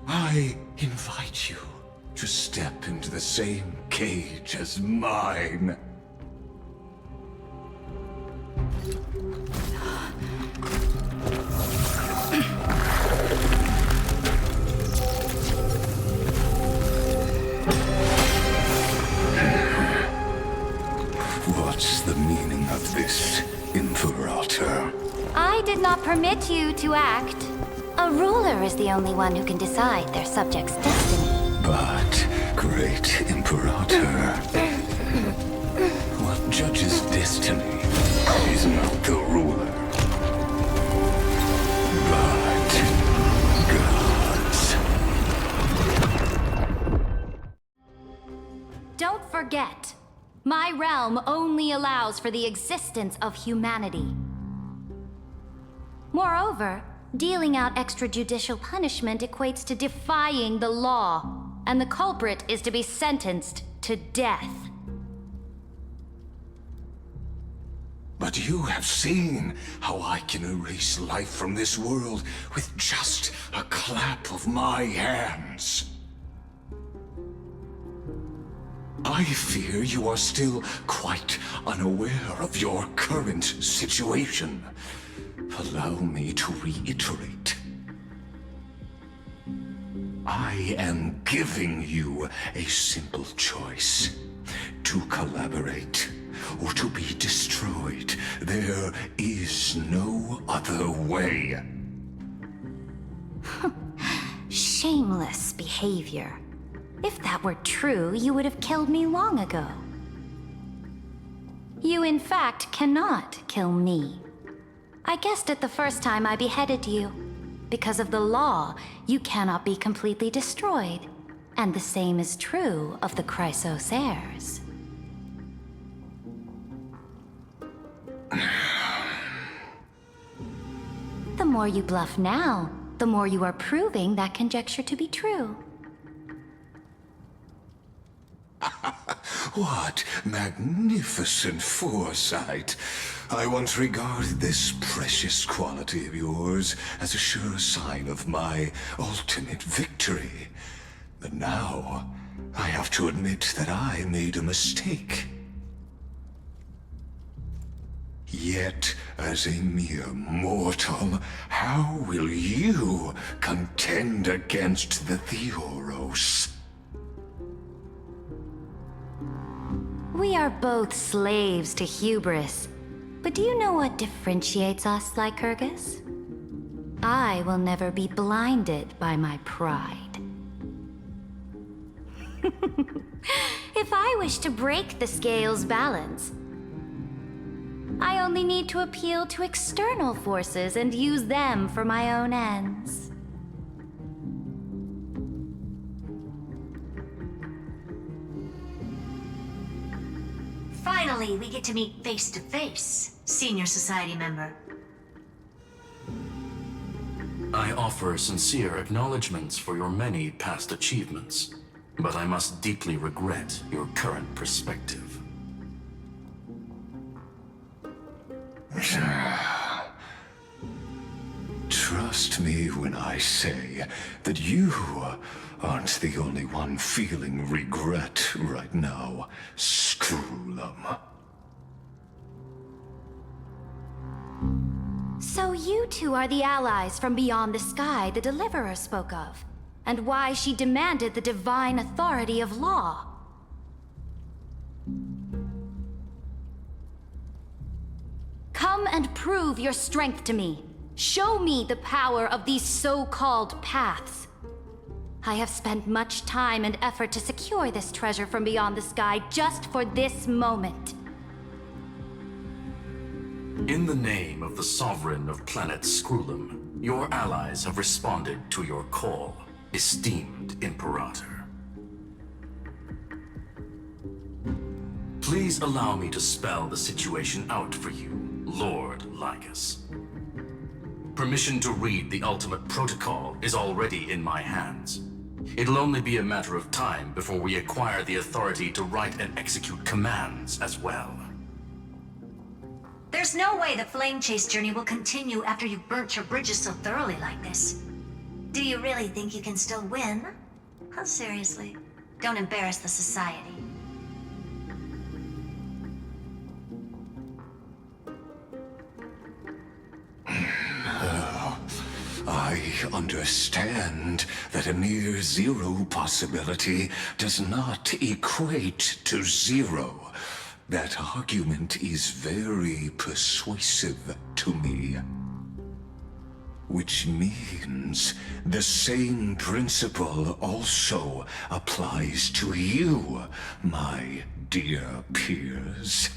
I invite you to step into the same cage as mine. What's the meaning of this, Imperator? I did not permit you to act. A ruler is the only one who can decide their subject's destiny. But, Great Imperator, what judges destiny is not the ruler, but gods. Don't forget, my realm only allows for the existence of humanity. Moreover, dealing out extrajudicial punishment equates to defying the law, and the culprit is to be sentenced to death. But you have seen how I can erase life from this world with just a clap of my hands. I fear you are still quite unaware of your current situation. Allow me to reiterate. I am giving you a simple choice. To collaborate or to be destroyed. There is no other way. Shameless behavior. If that were true, you would have killed me long ago. You, in fact, cannot kill me. I guessed it the first time I beheaded you. Because of the law, you cannot be completely destroyed. And the same is true of the Chrysos heirs. The more you bluff now, the more you are proving that conjecture to be true. What magnificent foresight. I once regarded this precious quality of yours as a sure sign of my ultimate victory. But now, I have to admit that I made a mistake. Yet, as a mere mortal, how will you contend against the Theoros? We are both slaves to hubris. But do you know what differentiates us, Lycurgus? I will never be blinded by my pride. If I wish to break the scale's balance, I only need to appeal to external forces and use them for my own ends. Finally, we get to meet face to face, senior society member. I offer sincere acknowledgments for your many past achievements, but I must deeply regret your current perspective. Trust me when I say that you aren't the only one feeling regret right now, Screwlum. So you two are the allies from beyond the sky the Deliverer spoke of, and why she demanded the divine authority of law. Come and prove your strength to me. Show me the power of these so-called paths. I have spent much time and effort to secure this treasure from beyond the sky just for this moment. In the name of the Sovereign of Planet Screwlum, your allies have responded to your call, esteemed Imperator. Please allow me to spell the situation out for you, Lord Lycus. Permission to read the ultimate protocol is already in my hands. It'll only be a matter of time before we acquire the authority to write and execute commands as well. There's no way the flame chase journey will continue after you've burnt your bridges so thoroughly like this. Do you really think you can still win? Oh, seriously, don't embarrass the society. I understand that a near zero possibility does not equate to zero. That argument is very persuasive to me. Which means the same principle also applies to you, my dear peers.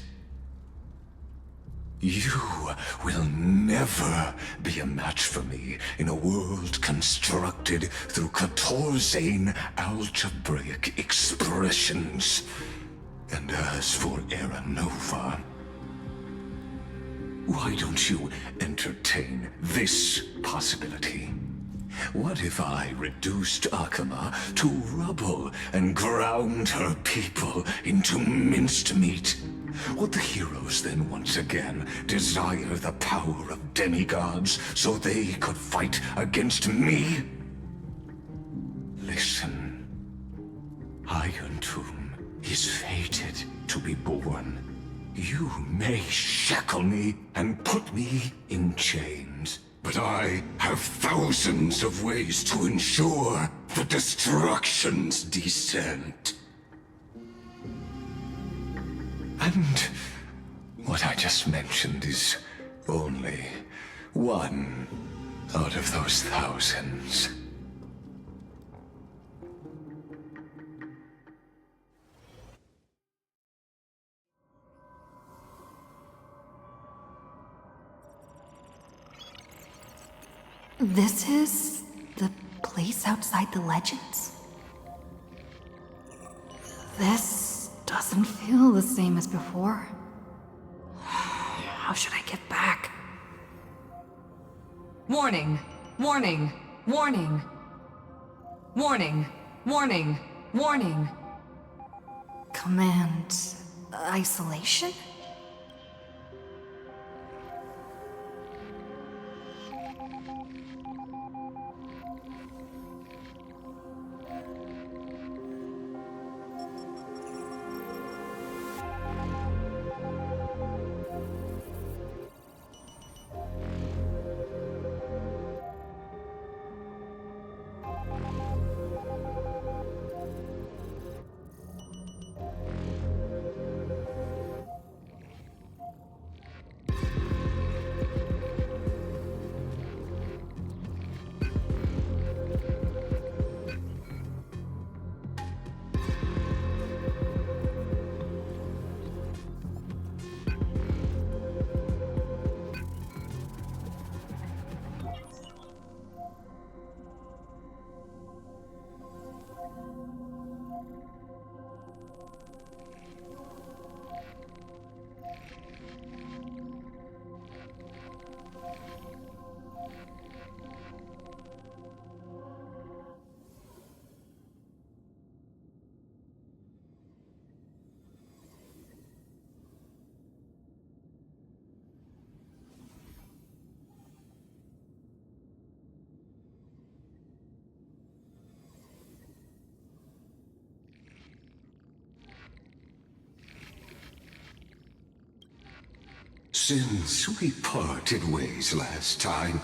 You will never be a match for me in a world constructed through Catorzane algebraic expressions. And as for Era Nova, why don't you entertain this possibility? What if I reduced Akama to rubble and ground her people into minced meat? Would the heroes then once again desire the power of demigods so they could fight against me? Listen, Iron Tomb is fated to be born. You may shackle me and put me in chains, but I have thousands of ways to ensure the destruction's descent. And what I just mentioned is only one out of those thousands. This is the place outside the legends? This doesn't feel the same as before. How should I get back? Warning! Warning! Warning! Warning! Warning! Warning! Command isolation? Since we parted ways last time,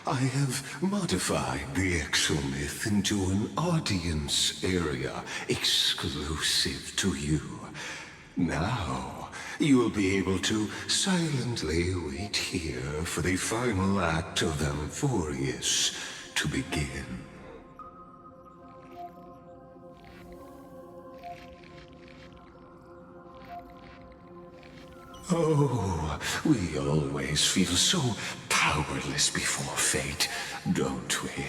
I have modified the exomyth into an audience area exclusive to you. Now, you'll be able to silently wait here for the final act of Amphorius to begin. Oh, we always feel so powerless before fate, don't we?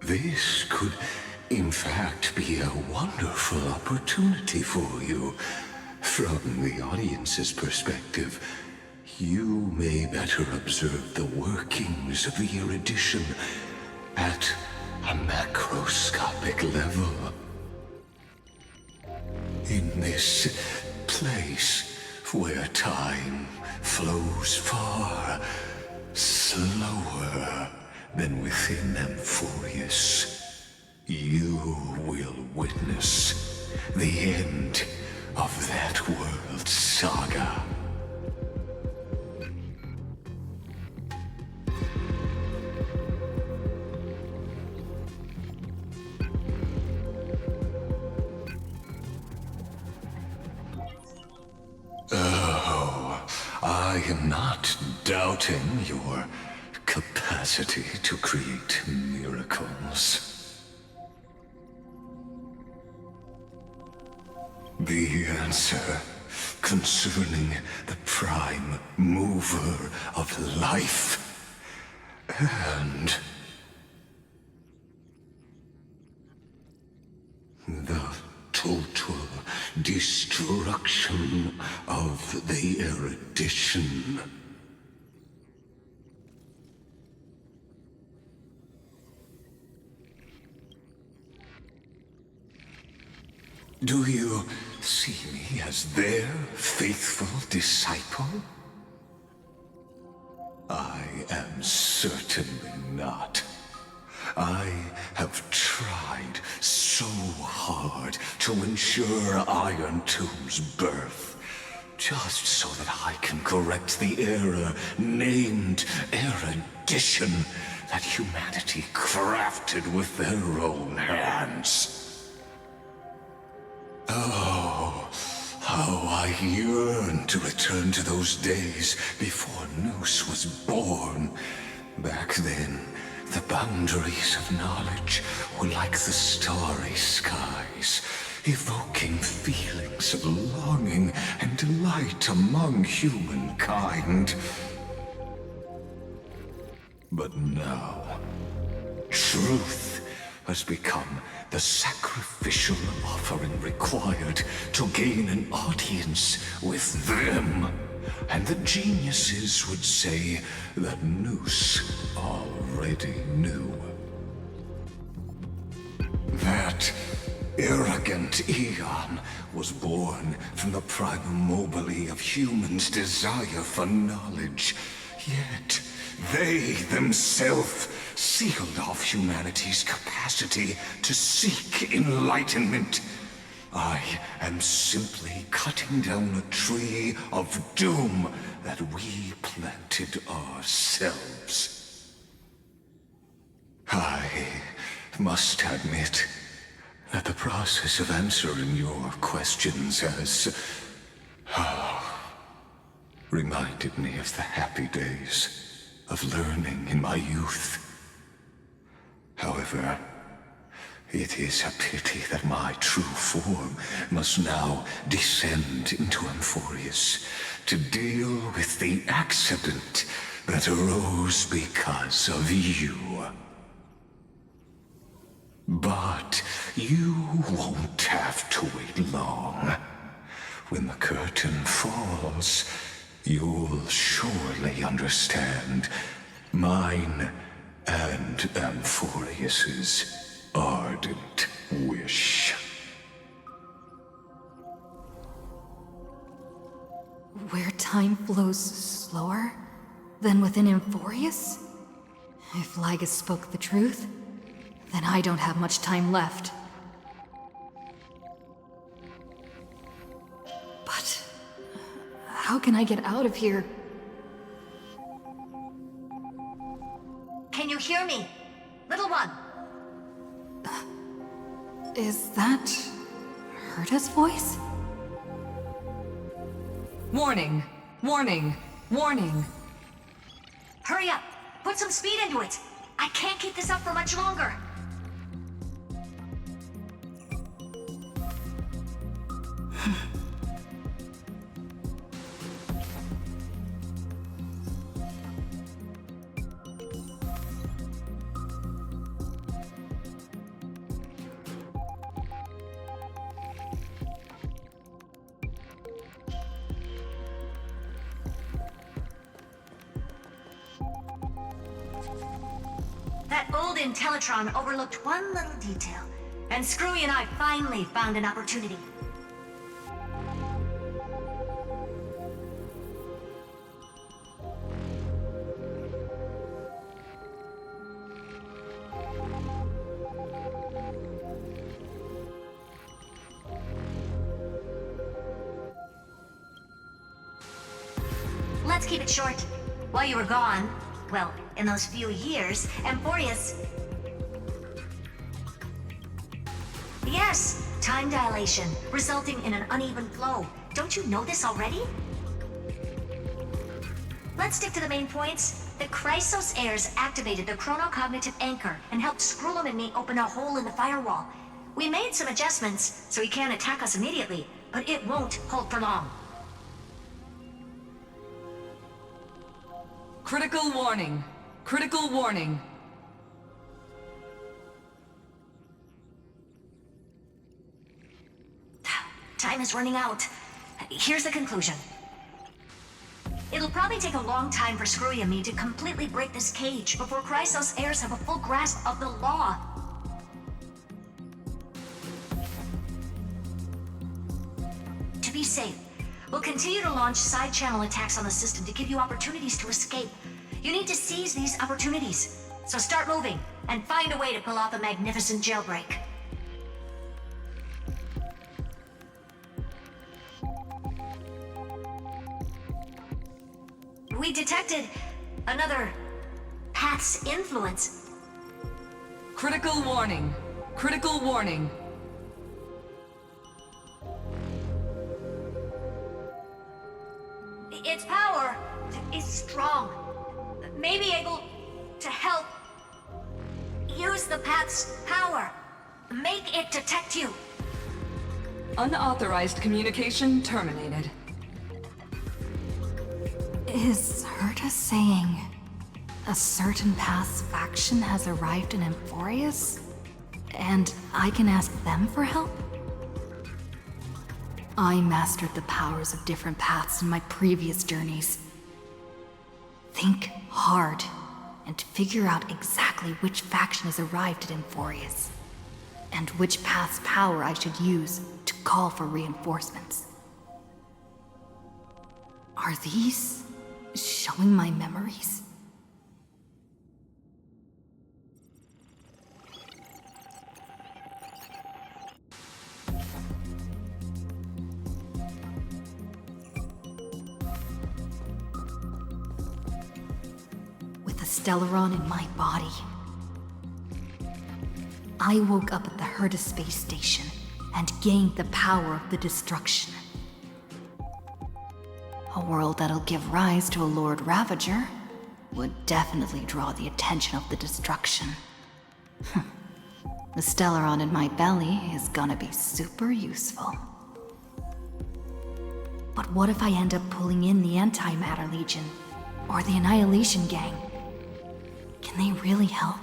This could, in fact, be a wonderful opportunity for you. From the audience's perspective, you may better observe the workings of the erudition at a macroscopic level. In this place where time flows far slower than within Amphorius, you will witness the end of that world's saga. I am not doubting your capacity to create miracles. The answer concerning the prime mover of life and the total destruction of the erudition. Do you see me as their faithful disciple? I am certainly not. I have tried so hard to ensure Iron Tomb's birth, just so that I can correct the error named erudition that humanity crafted with their own hands. Oh, how I yearn to return to those days before Noose was born. Back then, the boundaries of knowledge were like the starry skies, evoking feelings of longing and delight among humankind. But now, truth has become the sacrificial offering required to gain an audience with them. And the geniuses would say that Noose already knew. That arrogant Eon was born from the primal mobile of humans' desire for knowledge. Yet, they themselves sealed off humanity's capacity to seek enlightenment. I am simply cutting down a tree of doom that we planted ourselves. I must admit that the process of answering your questions has reminded me of the happy days of learning in my youth. However, it is a pity that my true form must now descend into Amphorius to deal with the accident that arose because of you. But you won't have to wait long. When the curtain falls, you'll surely understand mine and Amphorius's ardent wish. Where time flows slower than within Amphorius? If Lygus spoke the truth, then I don't have much time left. But How can I get out of here? Can you hear me? Little one. Is that Herta's voice? Warning! Warning! Warning! Hurry up! Put some speed into it! I can't keep this up for much longer! That old Intellitron overlooked one little detail, and Screwy and I finally found an opportunity. Let's keep it short. While you were gone, well, in those few years, Amphorius... Yes, time dilation, resulting in an uneven flow. Don't you know this already? Let's stick to the main points. The Chrysos heirs activated the chronocognitive anchor and helped Skrullum and me open a hole in the firewall. We made some adjustments, so he can't attack us immediately, but it won't hold for long. Critical warning. Critical warning. Time is running out. Here's the conclusion. It'll probably take a long time for Screwy and me to completely break this cage before Chrysos heirs have a full grasp of the law. To be safe, we'll continue to launch side-channel attacks on the system to give you opportunities to escape. You need to seize these opportunities. So start moving, and find a way to pull off a magnificent jailbreak. We detected another path's influence. Critical warning. Critical warning. Its power is strong. May be able to help. Use the path's power. Make it detect you. Unauthorized communication terminated. Is Herta saying a certain path's faction has arrived in Amphorius? And I can ask them for help? I mastered the powers of different paths in my previous journeys. Think hard and figure out exactly which faction has arrived at Amphorius, and which path's power I should use to call for reinforcements. Are these showing my memories? With the Stellaron in my body, I woke up at the Herta space station and gained the power of the destruction. A world that'll give rise to a Lord Ravager would definitely draw the attention of the destruction. The Stellaron in my belly is gonna be super useful. But what if I end up pulling in the Antimatter Legion, or the Annihilation Gang? Can they really help?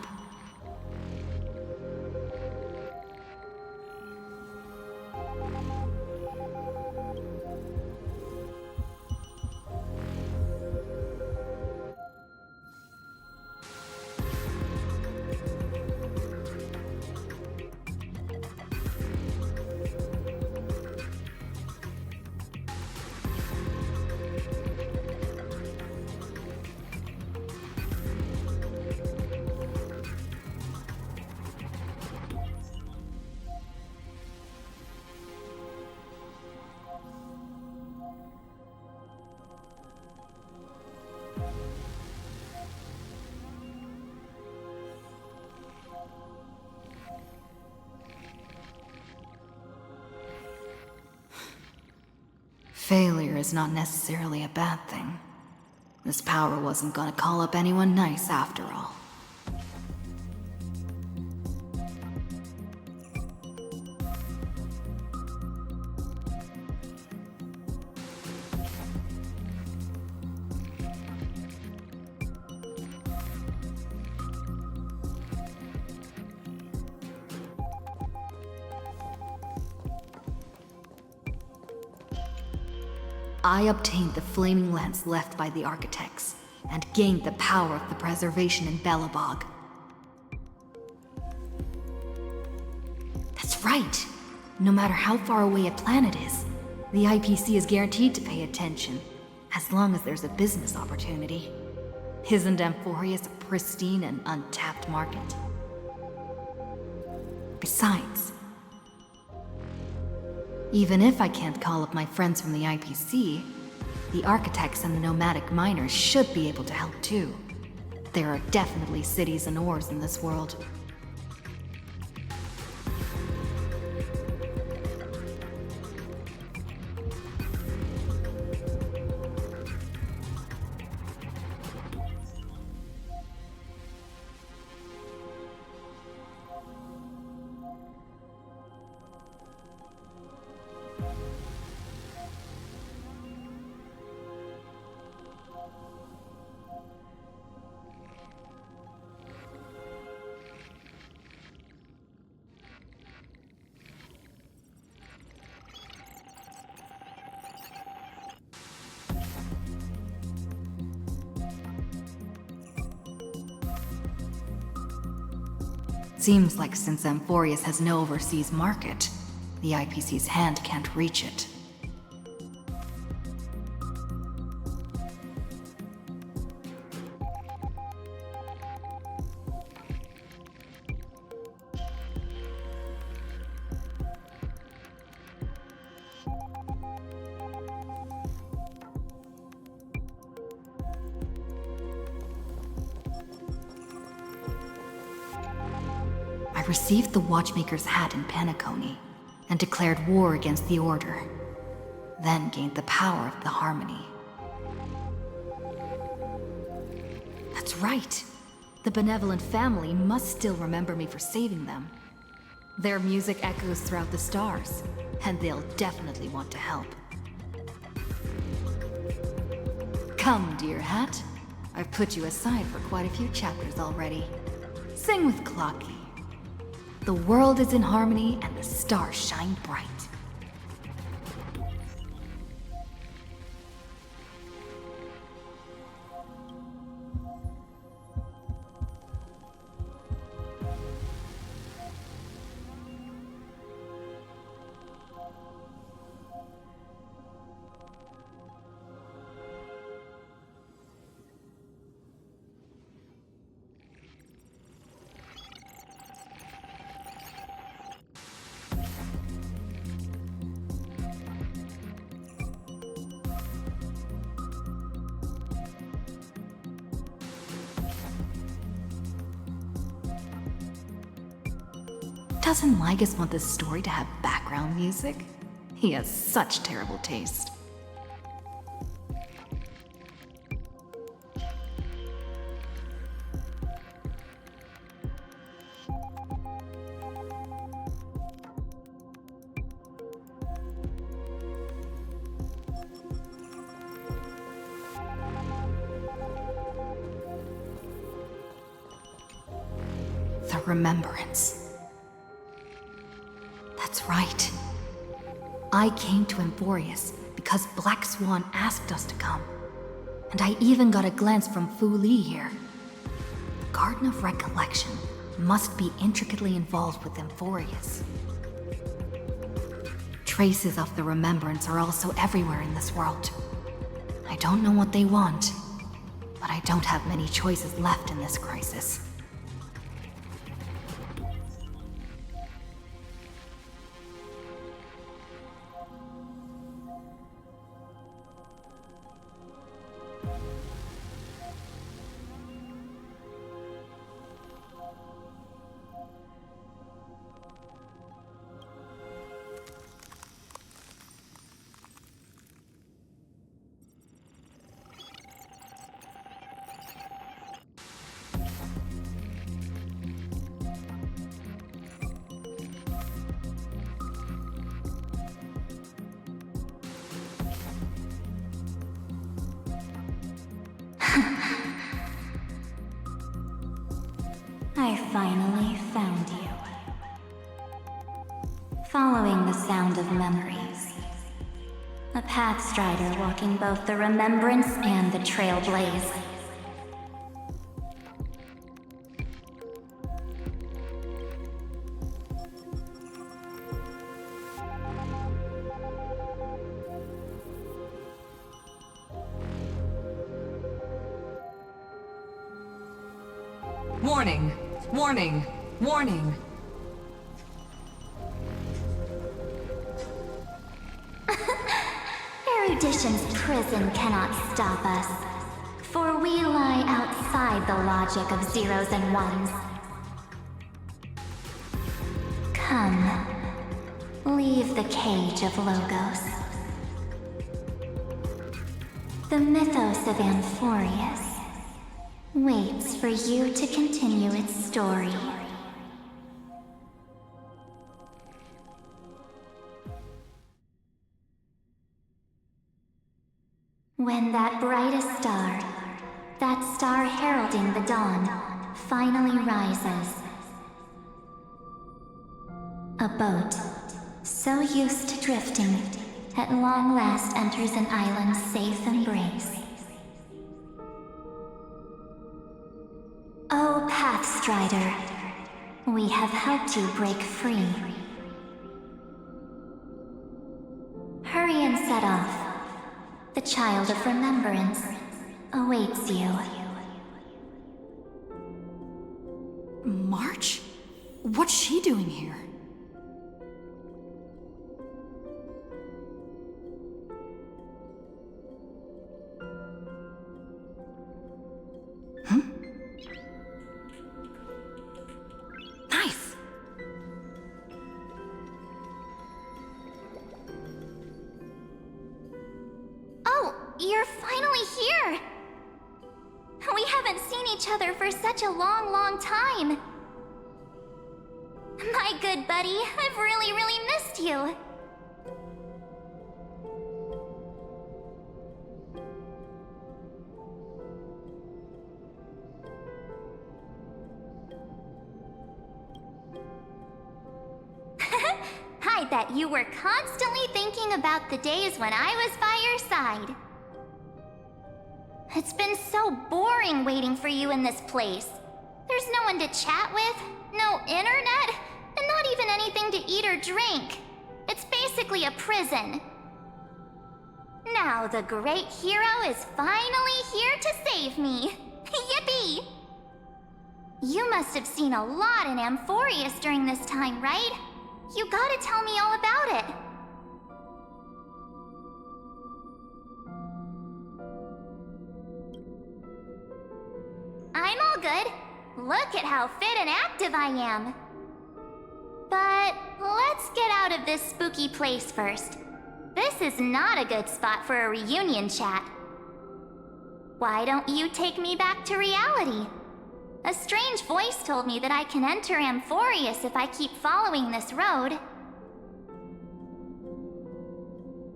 Failure is not necessarily a bad thing. This power wasn't gonna call up anyone nice after all. I obtained the flaming lance left by the architects, and gained the power of the preservation in Belobog. That's right! No matter how far away a planet is, the IPC is guaranteed to pay attention, as long as there's a business opportunity. Isn't Amphorius a pristine and untapped market? Besides, even if I can't call up my friends from the IPC, the architects and the nomadic miners should be able to help too. There are definitely cities and ores in this world. Seems like since Amphorius has no overseas market, the IPC's hand can't reach it. I received the Watchmaker's hat in Penacony, and declared war against the Order, then gained the power of the Harmony. That's right! The benevolent family must still remember me for saving them. Their music echoes throughout the stars, and they'll definitely want to help. Come, dear hat. I've put you aside for quite a few chapters already. Sing with Clocky. The world is in harmony and the stars shine bright. Doesn't Lygus want this story to have background music? He has such terrible taste. The Remembrance. That's right. I came to Amphorius because Black Swan asked us to come. And I even got a glance from Fu Li here. The Garden of Recollection must be intricately involved with Amphorius. Traces of the Remembrance are also everywhere in this world. I don't know what they want, but I don't have many choices left in this crisis. Following the sound of memories. A pathstrider walking both the remembrance and the trailblaze. Warning! Warning! Warning! Erudition's prison cannot stop us, for we lie outside the logic of zeros and ones. Come, leave the cage of logos. The mythos of Amphorius waits for you to continue its story. When that brightest star, that star heralding the dawn, finally rises, a boat, so used to drifting, at long last enters an island's safe embrace. Oh, Pathstrider, we have helped you break free. Hurry and set off. The child of remembrance awaits you. March? What's she doing here? Nice! Oh, you're finally here! We haven't seen each other for such a long, long time. My good buddy, I've really missed you. I bet you were constantly thinking about the days when I was by your side. It's been so boring waiting for you in this place. There's no one to chat with, no internet, and not even anything to eat or drink. It's basically a prison. Now the great hero is finally here to save me. Yippee! You must have seen a lot in Amphorius during this time, right? You gotta tell me all about it. I'm all good. Look at how fit and active I am. But let's get out of this spooky place first. This is not a good spot for a reunion chat. Why don't you take me back to reality? A strange voice told me that I can enter Amphorius if I keep following this road.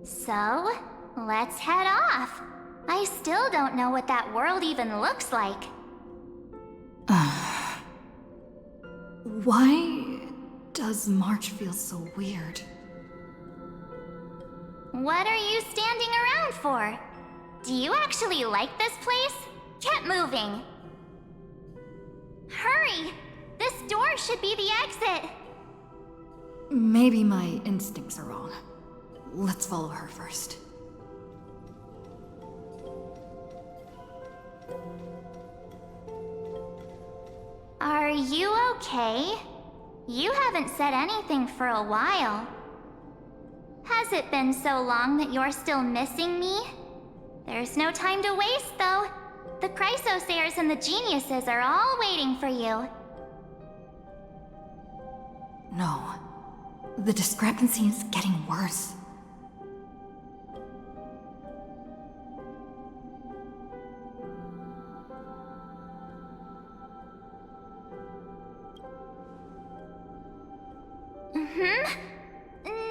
So, let's head off. I still don't know what that world even looks like. Why does March feel so weird? What are you standing around for? Do you actually like this place? Get moving. Hurry! This door should be the exit. Maybe my instincts are wrong. Let's follow her first. Are you okay? You haven't said anything for a while. Has it been so long that you're still missing me? There's no time to waste, though. The Chrysosairs and the Geniuses are all waiting for you. No. The discrepancy is getting worse.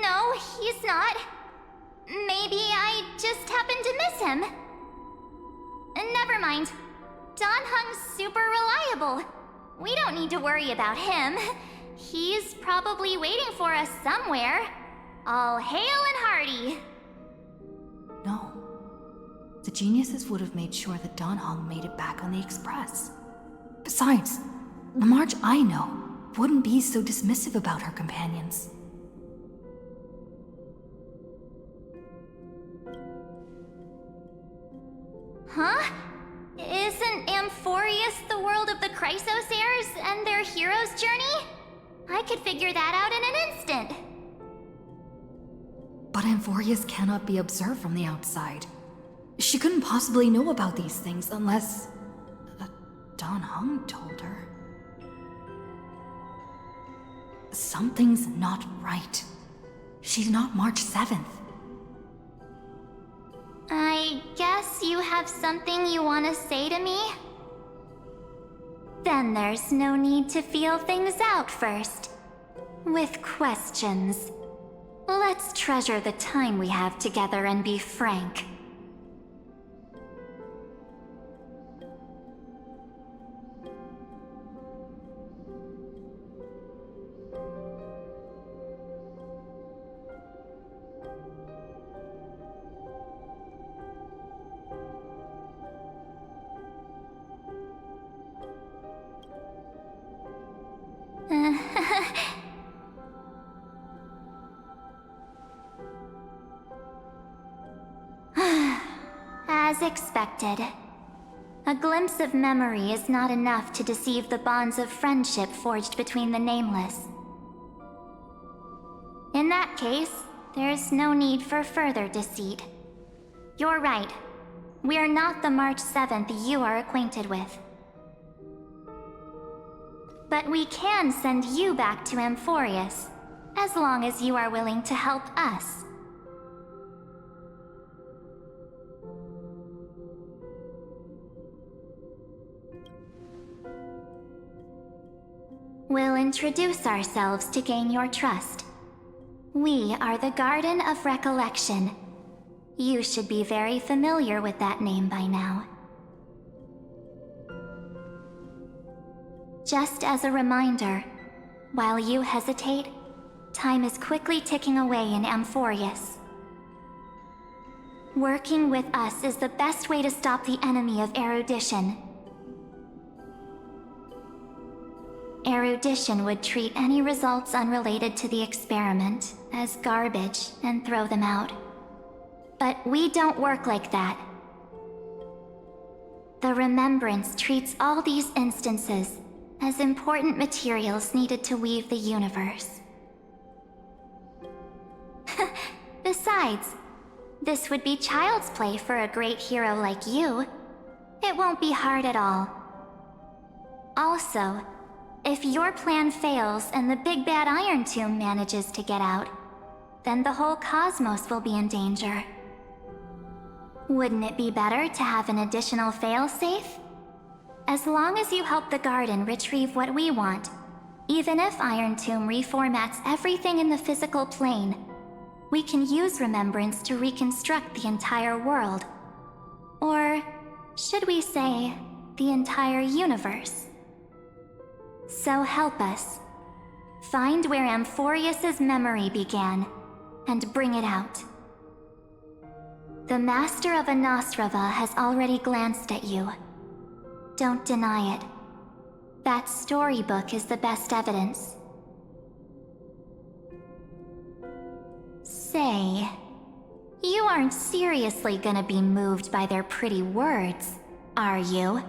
No, he's not. Maybe I just happened to miss him. Never mind. Don Hung's super reliable. We don't need to worry about him. He's probably waiting for us somewhere. All hail and hearty. No. The geniuses would have made sure that Dan Heng made it back on the Express. Besides, the March I know wouldn't be so dismissive about her companions. Huh? Isn't Amphorius the world of the Chrysos heirs and their hero's journey? I could figure that out in an instant. But Amphorius cannot be observed from the outside. She couldn't possibly know about these things unless... Dan Heng told her. Something's not right. She's not March 7th. I guess you have something you want to say to me? Then there's no need to feel things out first. With questions. Let's treasure the time we have together and be frank. As expected. A glimpse of memory is not enough to deceive the bonds of friendship forged between the Nameless. In that case, there's no need for further deceit. You're right. We're not the March 7th you are acquainted with. But we can send you back to Amphorius, as long as you are willing to help us. We'll introduce ourselves to gain your trust. We are the Garden of Recollection. You should be very familiar with that name by now. Just as a reminder, while you hesitate, time is quickly ticking away in Amphorius. Working with us is the best way to stop the enemy of erudition. Erudition would treat any results unrelated to the experiment as garbage and throw them out. But we don't work like that. The Remembrance treats all these instances as important materials needed to weave the universe. Besides, this would be child's play for a great hero like you. It won't be hard at all. Also, if your plan fails and the big bad Iron Tomb manages to get out, then the whole cosmos will be in danger. Wouldn't it be better to have an additional failsafe? As long as you help the Garden retrieve what we want, even if Iron Tomb reformats everything in the physical plane, we can use Remembrance to reconstruct the entire world. Or should we say, the entire universe? So help us. Find where Amphorius's memory began, and bring it out. The Master of Anosrava has already glanced at you. Don't deny it. That storybook is the best evidence. Say, you aren't seriously gonna be moved by their pretty words, are you?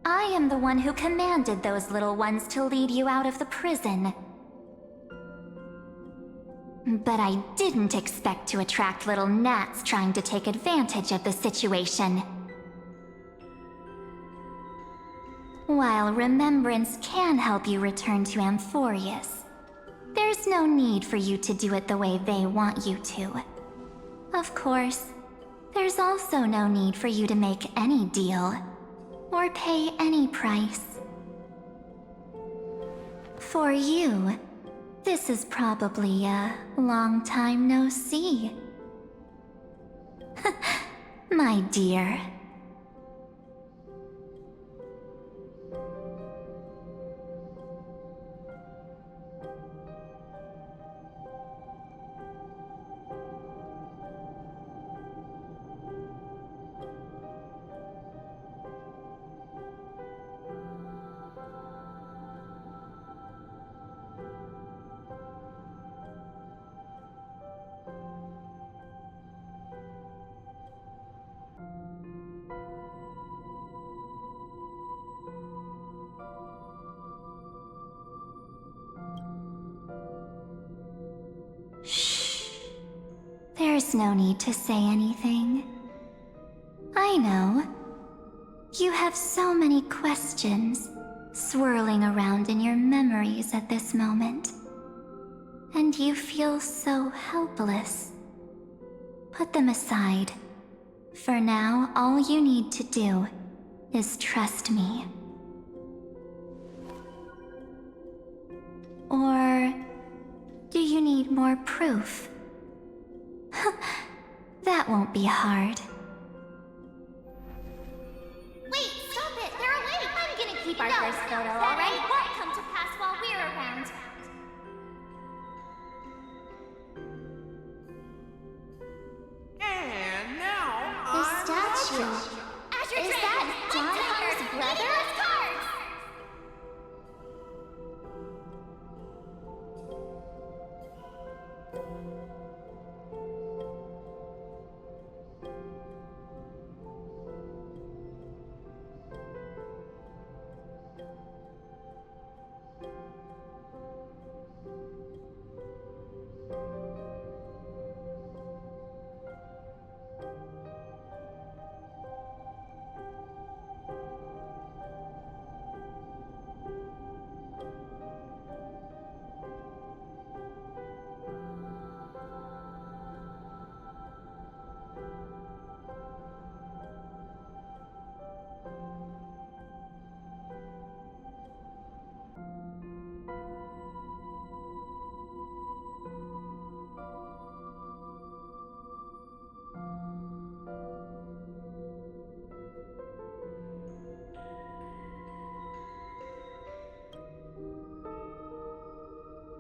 I am the one who commanded those little ones to lead you out of the prison. But I didn't expect to attract little gnats trying to take advantage of the situation. While Remembrance can help you return to Amphorius, there's no need for you to do it the way they want you to. Of course, there's also no need for you to make any deal, or pay any price. For you, this is probably a long time no see. My dear. There's no need to say anything. I know. You have so many questions swirling around in your memories at this moment. And you feel so helpless. Put them aside. For now, all you need to do is trust me. Or do you need more proof? That won't be hard. Wait, stop it! They're awake! I'm gonna keep our first photo, alright? It won't come to pass while we're around. And now, The statue. Is that Don's brother?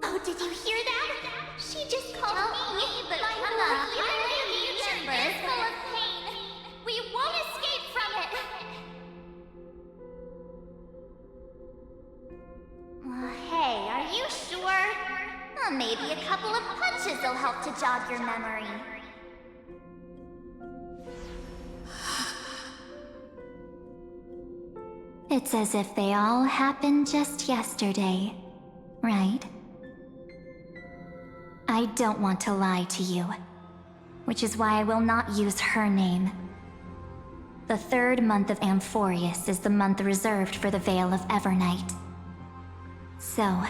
Oh, did you hear that? She just called me, but I'm not here. The future is full of pain. We won't escape from it. Hey, are you sure? Maybe a couple of punches will help to jog your memory. It's as if they all happened just yesterday, right? I don't want to lie to you, which is why I will not use her name. The 3rd month of Amphorius is the month reserved for the Veil of Evernight. So,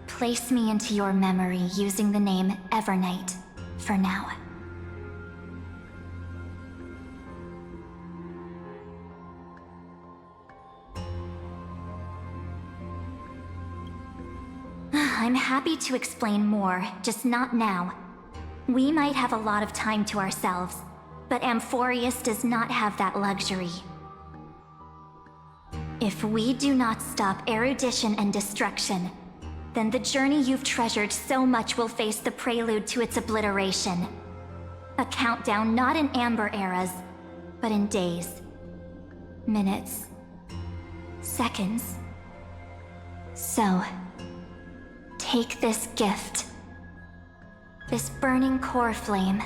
place me into your memory using the name Evernight for now. I'm happy to explain more, just not now. We might have a lot of time to ourselves, but Amphorius does not have that luxury. If we do not stop erudition and destruction, then the journey you've treasured so much will face the prelude to its obliteration. A countdown not in amber eras, but in days, minutes, seconds. So, take this gift. This burning core flame.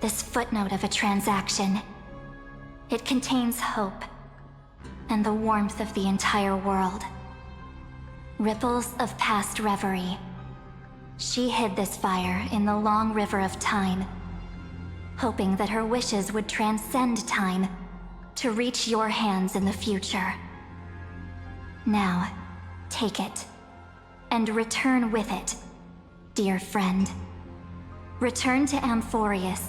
This footnote of a transaction. It contains hope and the warmth of the entire world. Ripples of past reverie. She hid this fire in the long river of time, hoping that her wishes would transcend time to reach your hands in the future. Now, take it. And return with it, dear friend. Return to Amphorius,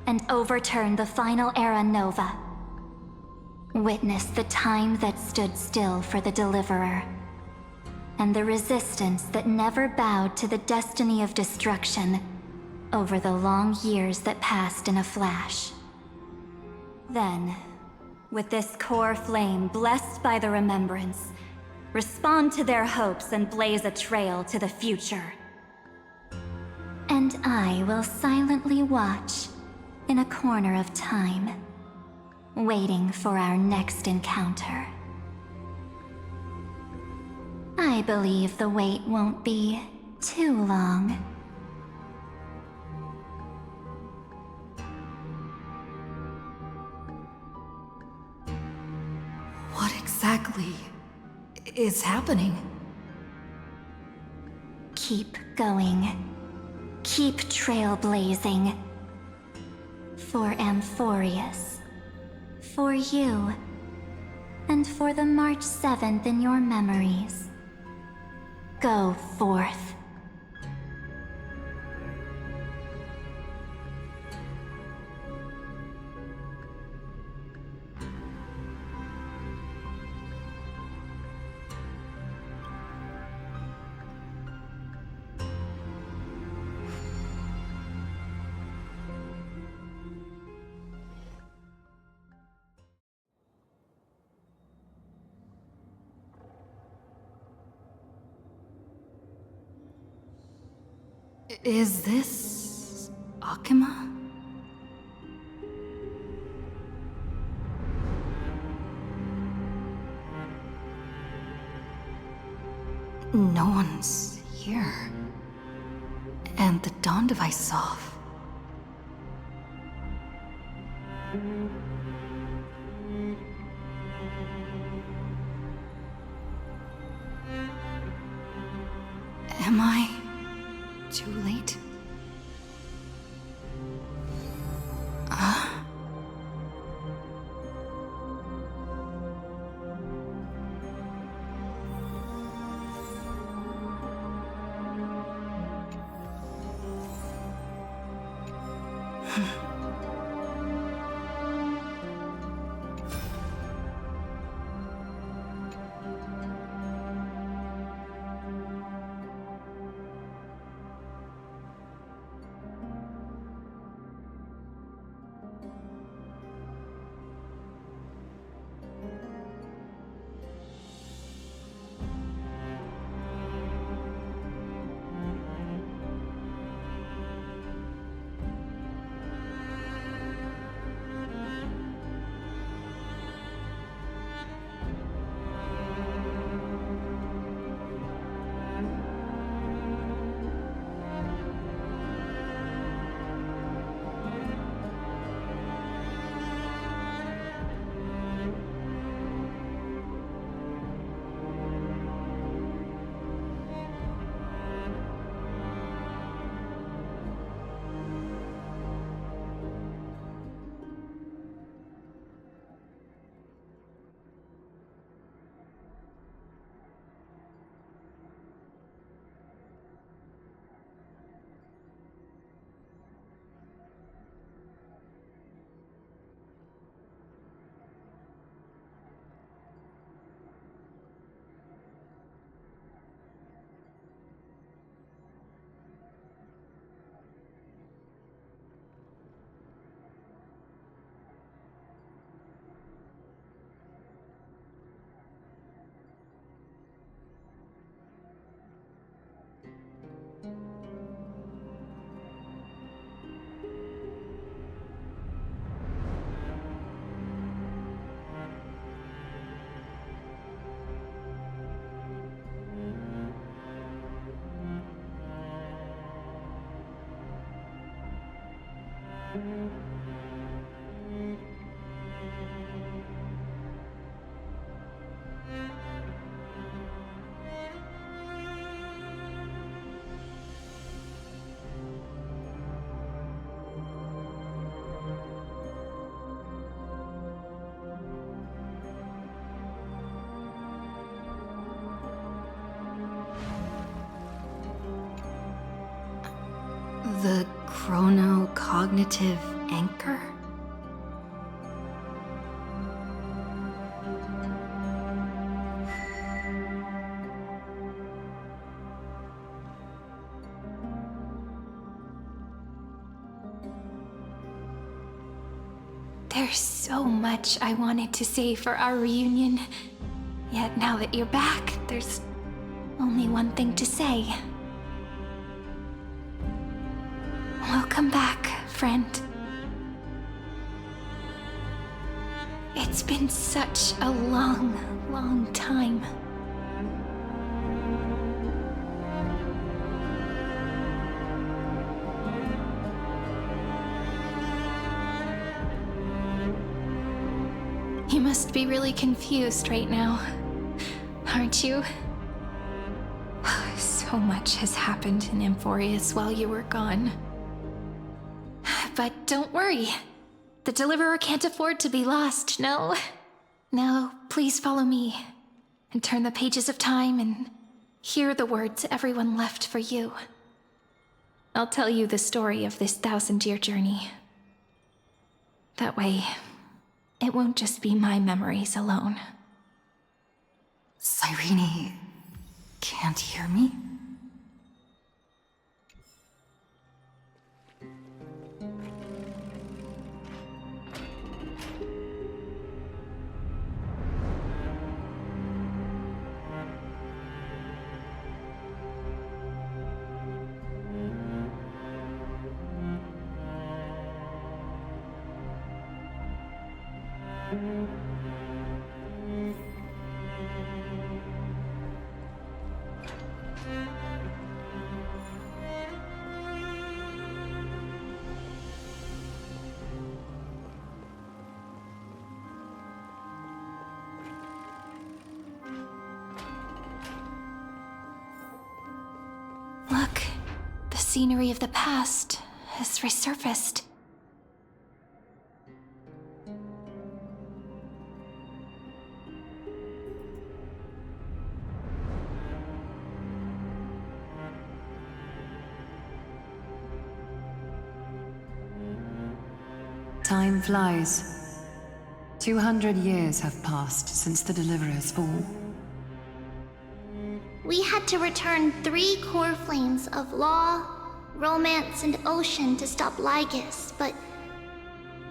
and overturn the final era Nova. Witness the time that stood still for the Deliverer, and the resistance that never bowed to the destiny of destruction over the long years that passed in a flash. Then, with this core flame blessed by the remembrance, respond to their hopes and blaze a trail to the future. And I will silently watch in a corner of time, waiting for our next encounter. I believe the wait won't be too long. What exactly is happening? Keep going. Keep trailblazing. For Amphorius. For you. And for the March 7th in your memories. Go forth. Is this Akima? No one's here. And the dawn device off. Am I too late? The chronocognitive anchor? There's so much I wanted to say for our reunion. Yet now that you're back, there's only one thing to say. Welcome back, friend. It's been such a long, long time. You must be really confused right now, aren't you? So much has happened in Amphorius while you were gone. But don't worry, The Deliverer can't afford to be lost, no? Now, please follow me, and turn the pages of time and hear the words everyone left for you. I'll tell you the story of this 1,000-year journey. That way, it won't just be my memories alone. Cyrene can't hear me? Look, the scenery of the past has resurfaced. Time flies. 200 years have passed since the Deliverer's fall. We had to return 3 core flames of law, romance, and ocean to stop Lygus, but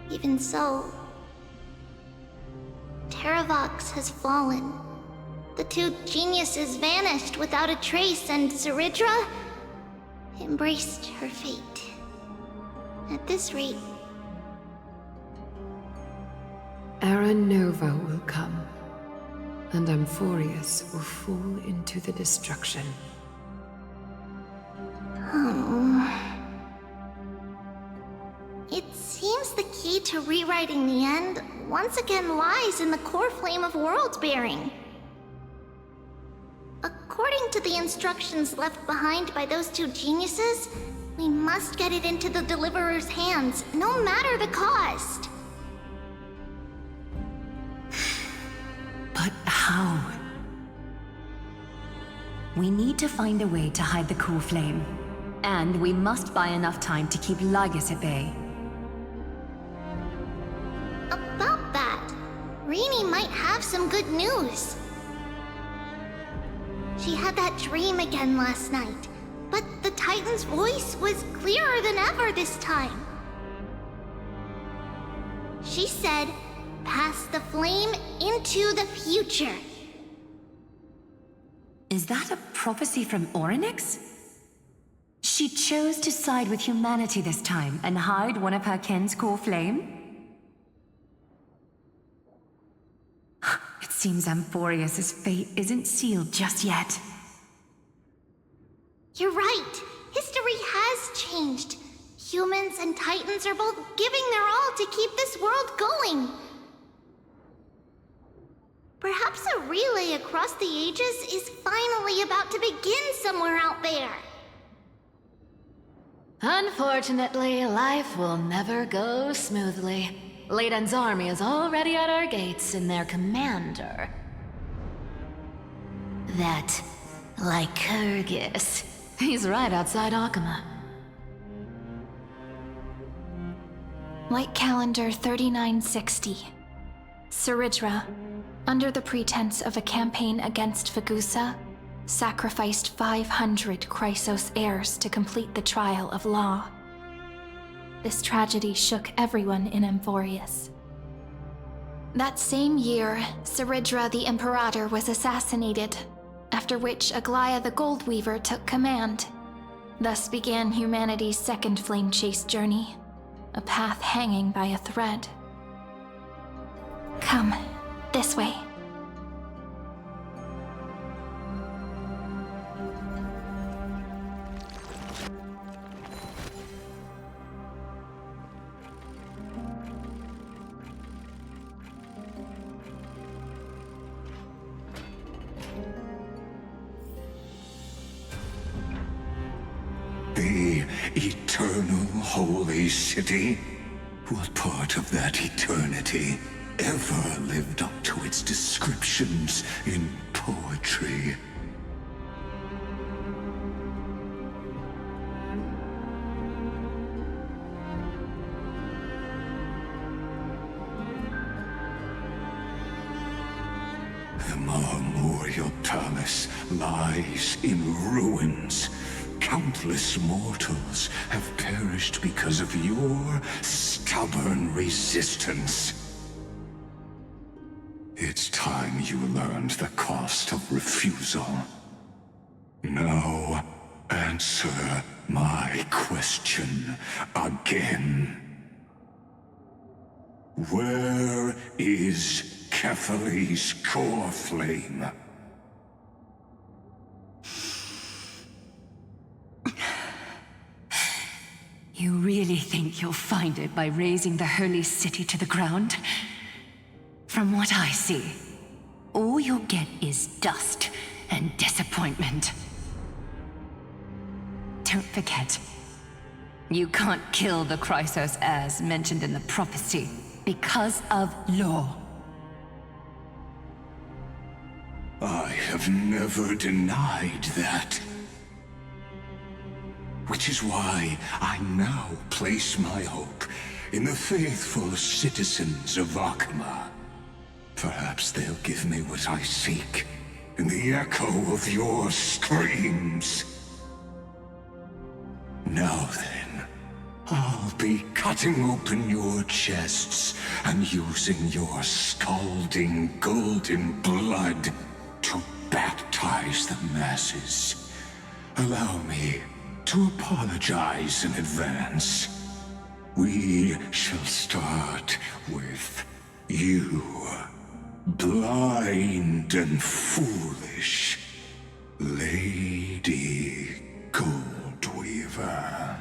even so, Terravox has fallen. The 2 geniuses vanished without a trace, and Cerydra embraced her fate. At this rate, Era Nova will come, and Amphorius will fall into the destruction. It seems the key to rewriting the end once again lies in the core flame of world-bearing. According to the instructions left behind by those 2 geniuses, we must get it into the Deliverer's hands, no matter the cost. But how? We need to find a way to hide the core flame. And we must buy enough time to keep Lygus at bay. About that, Rini might have some good news. She had that dream again last night, but the Titan's voice was clearer than ever this time. She said, "Pass the flame into the future." Is that a prophecy from Orynyx? She chose to side with humanity this time and hide one of her kin's core flame? It seems Amphorius' fate isn't sealed just yet. You're right. History has changed. Humans and Titans are both giving their all to keep this world going. Perhaps a relay across the ages is finally about to begin somewhere out there. Unfortunately, life will never go smoothly. Leiden's army is already at our gates, and their commander, that Lycurgus, he's right outside Akama. Light calendar 3960. Cerydra, under the pretense of a campaign against Fagusa, sacrificed 500 Chrysos heirs to complete the trial of law. This tragedy shook everyone in Amphorius. That same year, Cerydra the Imperator was assassinated, after which Aglaya the Goldweaver took command. Thus began humanity's second flame chase journey, a path hanging by a thread. Come, this way. The eternal holy city? What part of that eternity ever lived up to its descriptions in poetry? The Marmoreal Palace lies in ruins. Countless mortals have perished because of your stubborn resistance. It's time you learned the cost of refusal. Now, answer my question again. Where is Ketheri's core flame? You really think you'll find it by razing the holy city to the ground? From what I see, all you'll get is dust and disappointment. Don't forget, you can't kill the Chrysos heirs mentioned in the prophecy because of law. I have never denied that. Which is why I now place my hope in the faithful citizens of Akama. Perhaps they'll give me what I seek in the echo of your screams. Now then, I'll be cutting open your chests and using your scalding golden blood to baptize the masses. Allow me to apologize in advance. We shall start with you, blind and foolish Lady Goldweaver.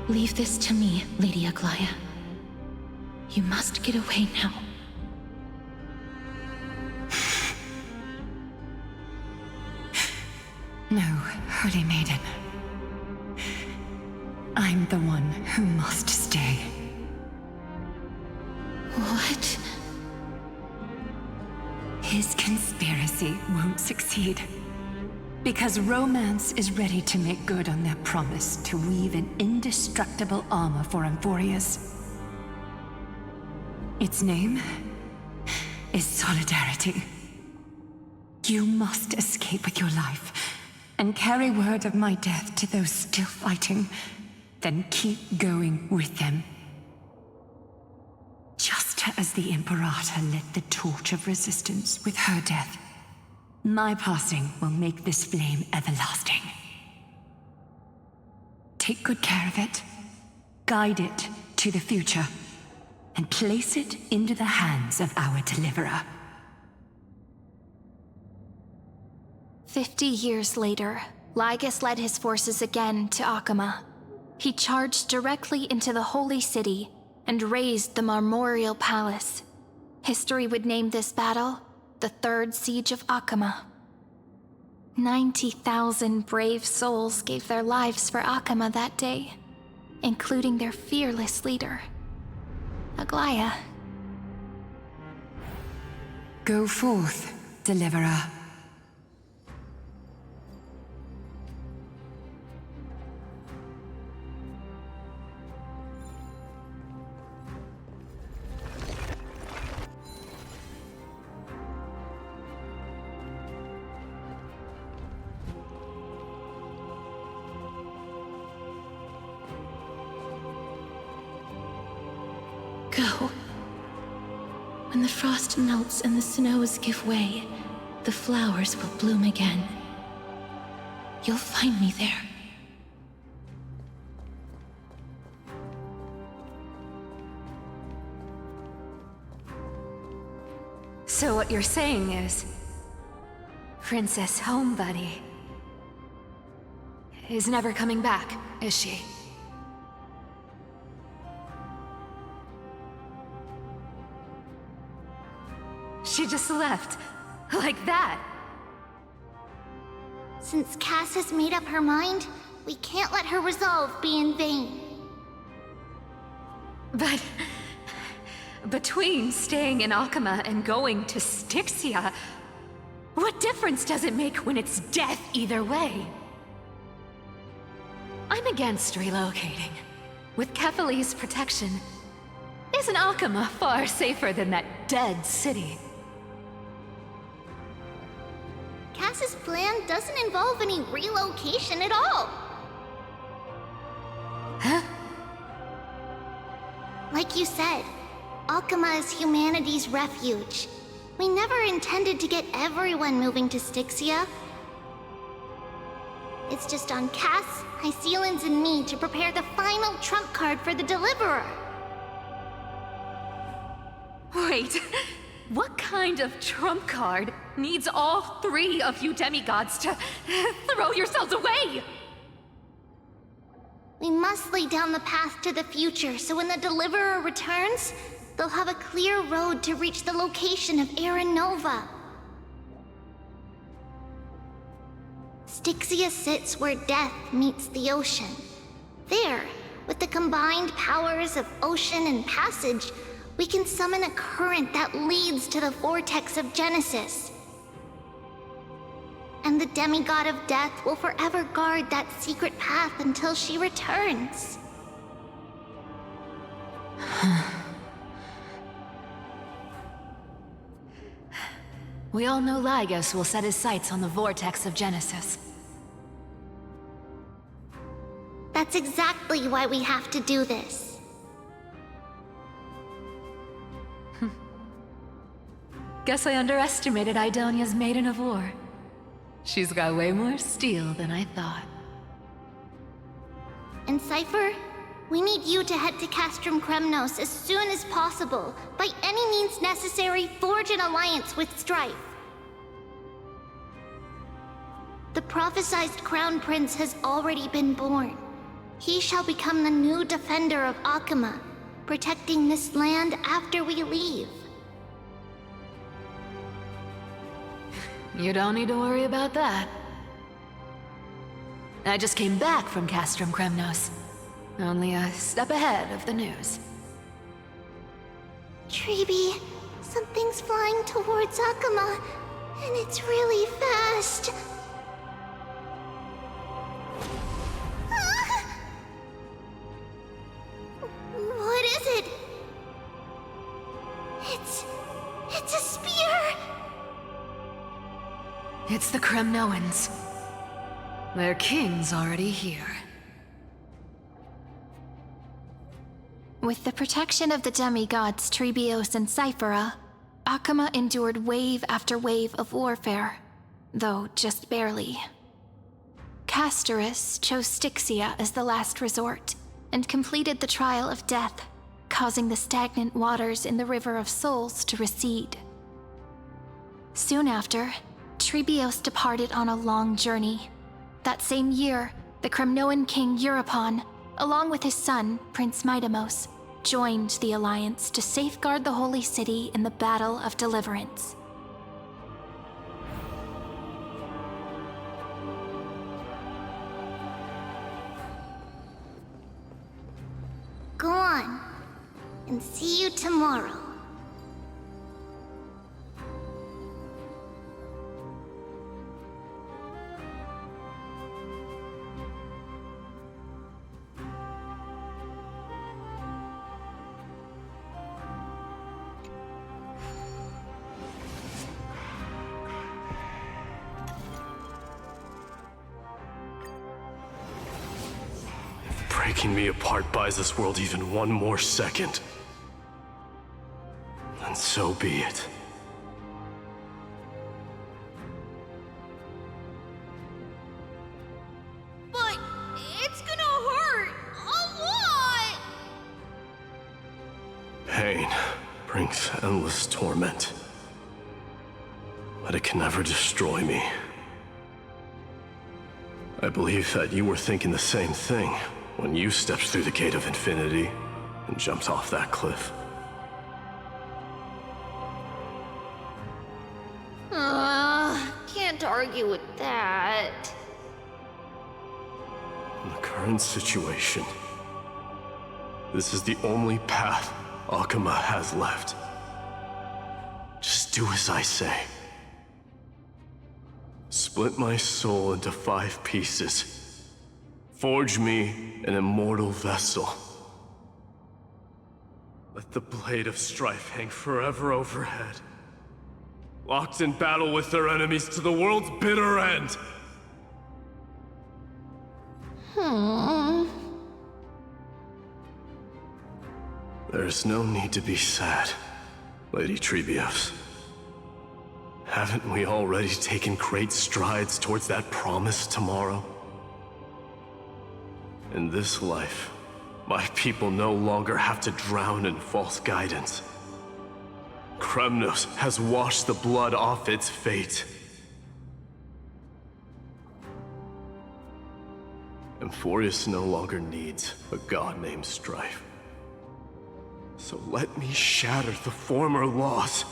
Leave this to me, Lady Aglaya. You must get away now. No, Holy Maiden. I'm the one who must stay. What? His conspiracy won't succeed. Because romance is ready to make good on their promise to weave an indestructible armor for Amphorius. Its name is Solidarity. You must escape with your life and carry word of my death to those still fighting, then keep going with them. Just as the Imperator lit the torch of resistance with her death, my passing will make this flame everlasting. Take good care of it, guide it to the future, and place it into the hands of our deliverer. 50 years later, Lygus led his forces again to Akama. He charged directly into the Holy City and razed the Marmoreal Palace. History would name this battle the Third Siege of Akama. 90,000 brave souls gave their lives for Akama that day, including their fearless leader, Aglaya. Go forth, deliverer. Go. When the frost melts and the snows give way, the flowers will bloom again. You'll find me there. So what you're saying is, Princess Homebuddy is never coming back, is she? She just left, like that. Since Cass has made up her mind, we can't let her resolve be in vain. But between staying in Akama and going to Styxia, what difference does it make when it's death either way? I'm against relocating. With Kefali's protection, isn't Akama far safer than that dead city? Cass's plan doesn't involve any relocation at all. Huh? Like you said, Akama is humanity's refuge. We never intended to get everyone moving to Styxia. It's just on Cass, Hysealans, and me to prepare the final trump card for the Deliverer. Wait, what kind of trump card needs all three of you demigods to throw yourselves away? We must lay down the path to the future, so when the Deliverer returns, they'll have a clear road to reach the location of Aaron Nova. Styxia sits where death meets the ocean. There, with the combined powers of ocean and passage, we can summon a current that leads to the vortex of Genesis. And the demigod of death will forever guard that secret path until she returns. We all know Lygus will set his sights on the vortex of Genesis. That's exactly why we have to do this. Guess I underestimated Idonia's Maiden of War. She's got way more steel than I thought. And Cypher, we need you to head to Castrum Kremnos as soon as possible. By any means necessary, forge an alliance with Strife. The prophesized Crown Prince has already been born. He shall become the new defender of Akama, protecting this land after we leave. You don't need to worry about that. I just came back from Castrum Kremnos. Only a step ahead of the news. Treeby, something's flying towards Akama, and it's really fast. What is it? It's a spear! It's the Kremnoans. Their king's already here. With the protection of the demigods Trebios and Cyphera, Akama endured wave after wave of warfare, though just barely. Castorus chose Styxia as the last resort, and completed the trial of death, causing the stagnant waters in the River of Souls to recede. Soon after, Trebios departed on a long journey. That same year, the Kremnoan king Euripon, along with his son, Prince Midamos, joined the alliance to safeguard the holy city in the Battle of Deliverance. Go on, and see you tomorrow. Breaking me apart buys this world even one more second, then so be it. But it's gonna hurt a lot! Pain brings endless torment, but it can never destroy me. I believe that you were thinking the same thing when you stepped through the gate of infinity and jumped off that cliff. Can't argue with that. In the current situation, This is the only path Akuma has left. Just do as I say. Split my soul into 5 pieces. Forge me an immortal vessel. Let the blade of strife hang forever overhead. Locked in battle with their enemies to the world's bitter end. There's no need to be sad, Lady Trebios. Haven't we already taken great strides towards that promised tomorrow? In this life, my people no longer have to drown in false guidance. Kremnos has washed the blood off its fate. Amphorius no longer needs a god named Strife. So let me shatter the former laws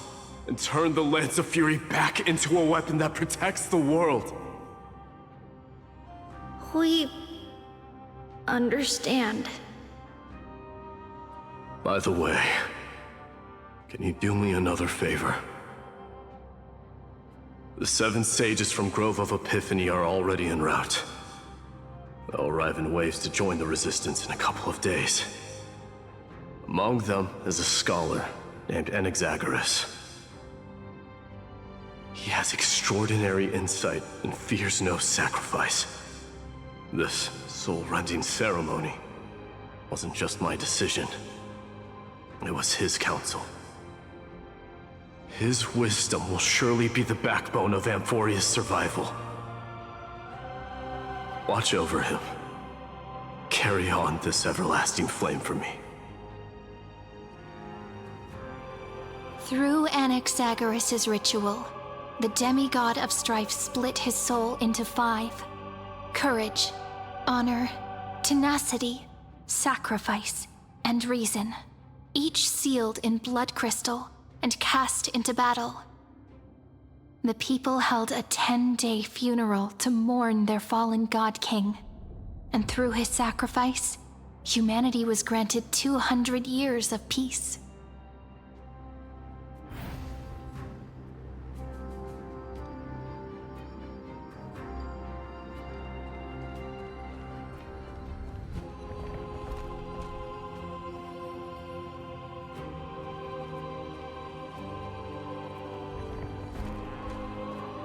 and turn the Lance of Fury back into a weapon that protects the world. We understand. By the way, can you do me another favor? The 7 sages from Grove of Epiphany are already en route. They'll arrive in waves to join the Resistance in a couple of days. Among them is a scholar named Anaxagoras. He has extraordinary insight and fears no sacrifice. This soul-rending ceremony wasn't just my decision. It was his counsel. His wisdom will surely be the backbone of Amphoria's survival. Watch over him. Carry on this everlasting flame for me. Through Anaxagoras' ritual, the demigod of strife split his soul into 5. Courage, honor, tenacity, sacrifice, and reason. Each sealed in blood crystal and cast into battle. The people held a 10-day funeral to mourn their fallen god king. And through his sacrifice, humanity was granted 200 years of peace.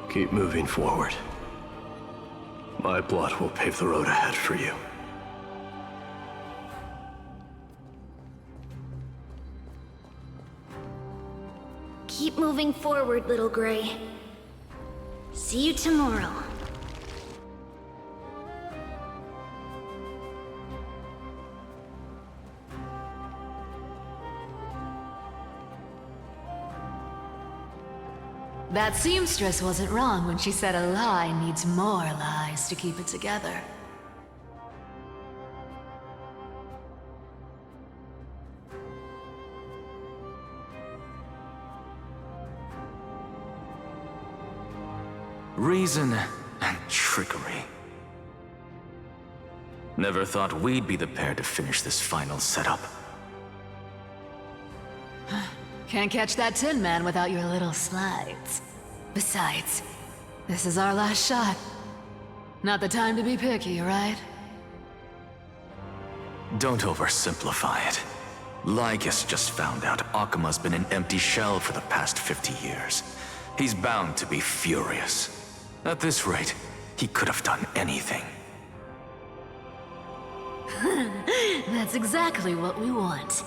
Keep moving forward. My blood will pave the road ahead for you. Keep moving forward, little Gray. See you tomorrow. That seamstress wasn't wrong when she said a lie needs more lies to keep it together. Reason and trickery. Never thought we'd be the pair to finish this final setup. Can't catch that Tin Man without your little slides. Besides, this is our last shot. Not the time to be picky, right? Don't oversimplify it. Lycus just found out Akuma's been an empty shell for the past 50 years. He's bound to be furious. At this rate, he could have done anything. That's exactly what we want.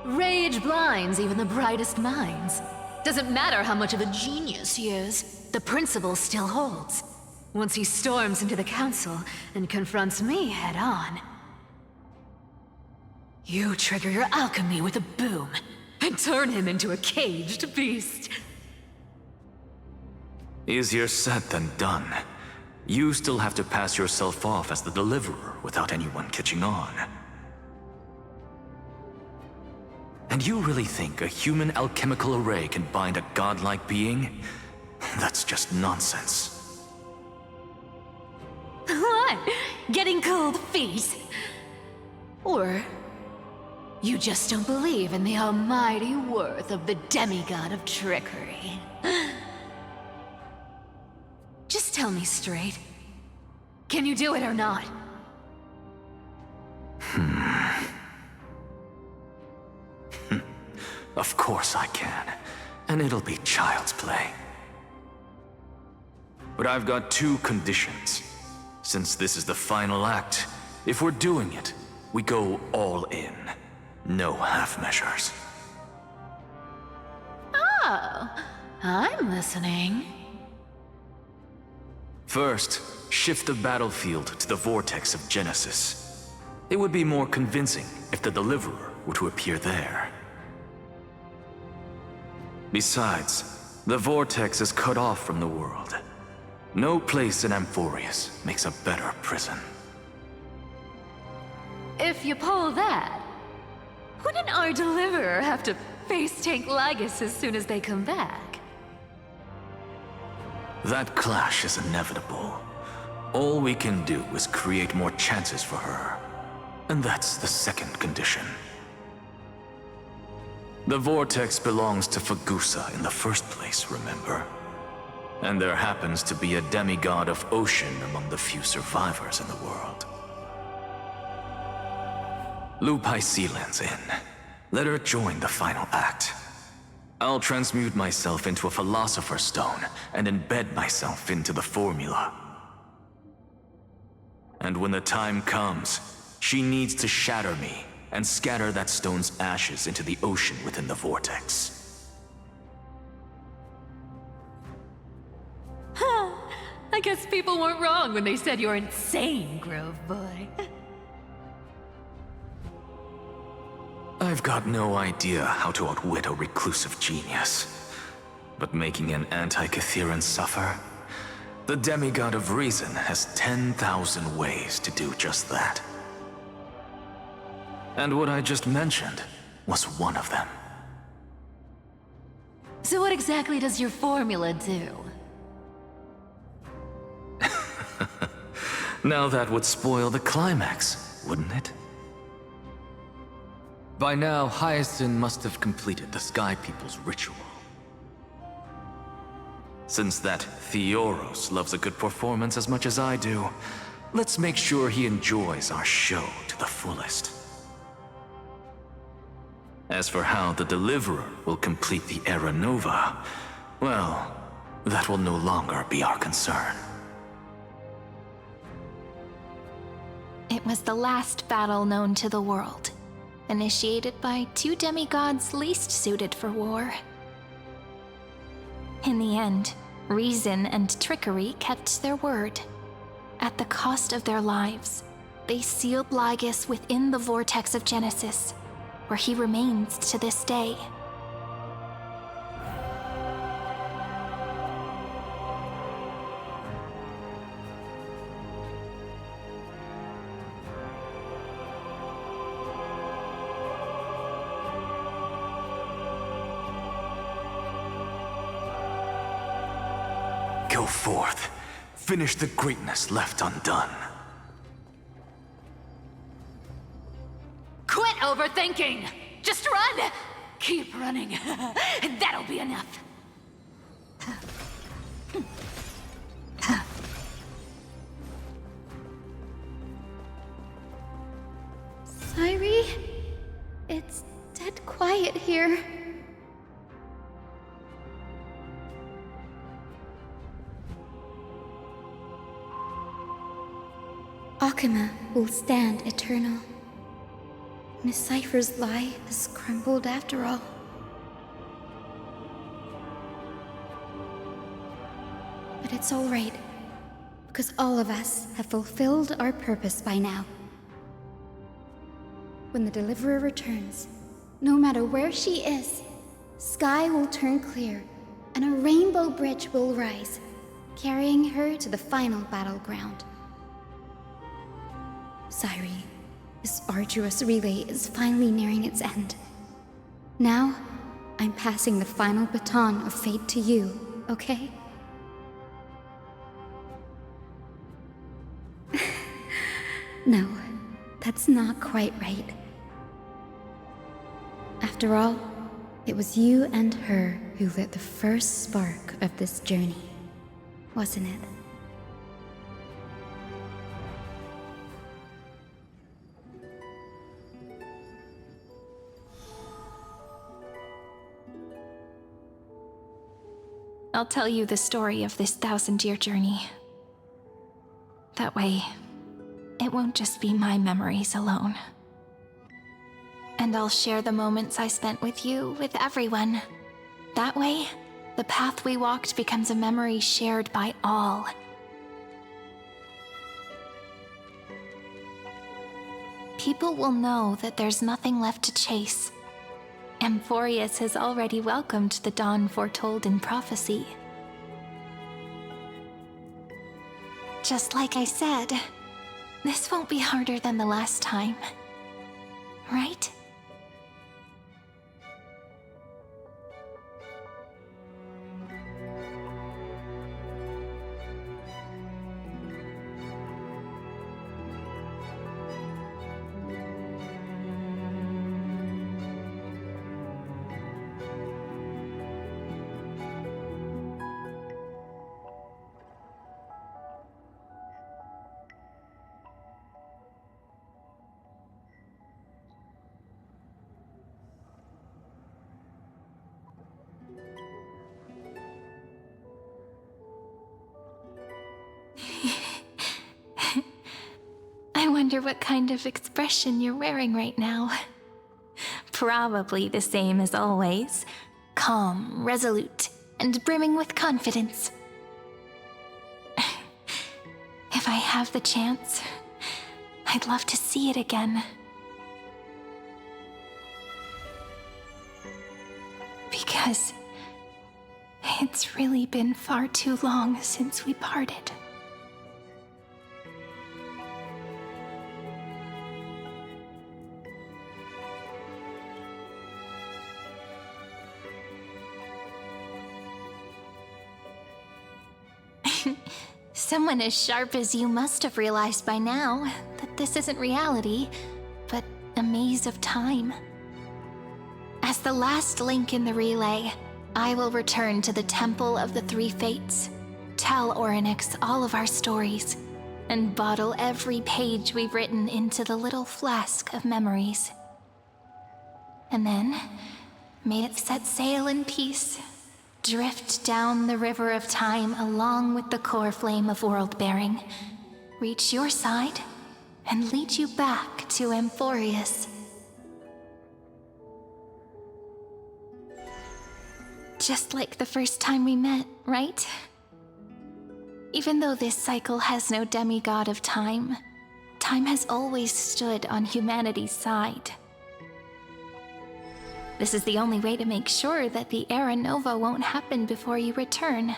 Rage blinds even the brightest minds. Doesn't matter how much of a genius he is, the principle still holds. Once he storms into the council and confronts me head-on, you trigger your alchemy with a boom and turn him into a caged beast. Easier said than done. You still have to pass yourself off as the deliverer without anyone catching on. And you really think a human alchemical array can bind a godlike being? That's just nonsense. What? Getting cold feet? Or You just don't believe in the almighty worth of the demigod of trickery. Just tell me straight. Can you do it or not? Of course I can. And it'll be child's play. But I've got two conditions. Since this is the final act, if we're doing it, we go all in. No half measures. Oh, I'm listening. First, shift the battlefield to the vortex of Genesis. It would be more convincing if the Deliverer were to appear there. Besides, the vortex is cut off from the world. No place in Amphorius makes a better prison. If you pull that, wouldn't our Deliverer have to face tank Lygus as soon as they come back? That clash is inevitable. All we can do is create more chances for her. And that's the second condition. The vortex belongs to Fagusa in the first place, remember? And there happens to be a demigod of ocean among the few survivors in the world. Loop Hysealand's in. Let her join the final act. I'll transmute myself into a Philosopher's Stone and embed myself into the formula. And when the time comes, she needs to shatter me and scatter that stone's ashes into the ocean within the vortex. I guess people weren't wrong when they said you're insane, Grove Boy. I've got no idea how to outwit a reclusive genius. But making an anti-Catheran suffer? The demigod of reason has 10,000 ways to do just that. And what I just mentioned was one of them. So what exactly does your formula do? Now that would spoil the climax, wouldn't it? By now, Hyacinth must have completed the Sky People's ritual. Since that Theoros loves a good performance as much as I do, let's make sure he enjoys our show to the fullest. As for how the Deliverer will complete the Era Nova, well, that will no longer be our concern. It was the last battle known to the world, initiated by two demigods least suited for war. In the end, reason and trickery kept their word. At the cost of their lives, they sealed Lygus within the vortex of Genesis, where he remains to this day. Go forth. Finish the greatness left undone. Quit overthinking! Just run! Keep running, and that'll be enough. Cyri? It's dead quiet here. Akama will stand eternal. Miss Cypher's lie has crumbled after all. But it's all right, because all of us have fulfilled our purpose by now. When the Deliverer returns, no matter where she is, sky will turn clear, and a rainbow bridge will rise, carrying her to the final battleground. Cyri, this arduous relay is finally nearing its end. Now, I'm passing the final baton of fate to you, okay? No, that's not quite right. After all, it was you and her who lit the first spark of this journey, wasn't it? I'll tell you the story of this 1,000-year journey. That way, it won't just be my memories alone. And I'll share the moments I spent with you with everyone. That way, the path we walked becomes a memory shared by all. People will know that there's nothing left to chase. Amphorius has already welcomed the dawn foretold in prophecy. Just like I said, this won't be harder than the last time, right? I wonder what kind of expression you're wearing right now. Probably the same as always. Calm, resolute, and brimming with confidence. If I have the chance, I'd love to see it again. Because it's really been far too long since we parted. Someone as sharp as you must have realized by now that this isn't reality, but a maze of time. As the last link in the relay, I will return to the Temple of the Three Fates, tell Orynyx all of our stories, and bottle every page we've written into the little flask of memories. And then, may it set sail in peace, drift down the river of time along with the core flame of world-bearing, reach your side, and lead you back to Amphorius. Just like the first time we met, right? Even though this cycle has no demigod of time, time has always stood on humanity's side. This is the only way to make sure that the Era Nova won't happen before you return.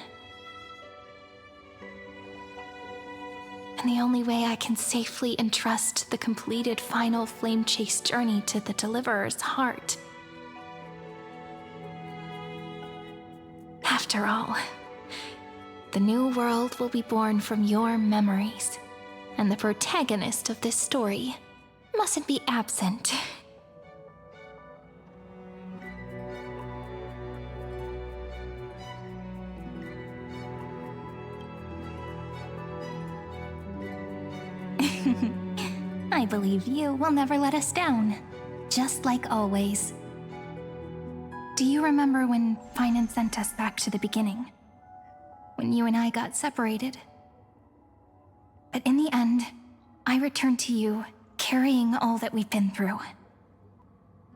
And the only way I can safely entrust the completed final flame chase journey to the Deliverer's heart. After all, the new world will be born from your memories, and the protagonist of this story mustn't be absent. I believe you will never let us down, just like always. Do you remember when Finan sent us back to the beginning? When you and I got separated? But in the end, I returned to you, carrying all that we've been through.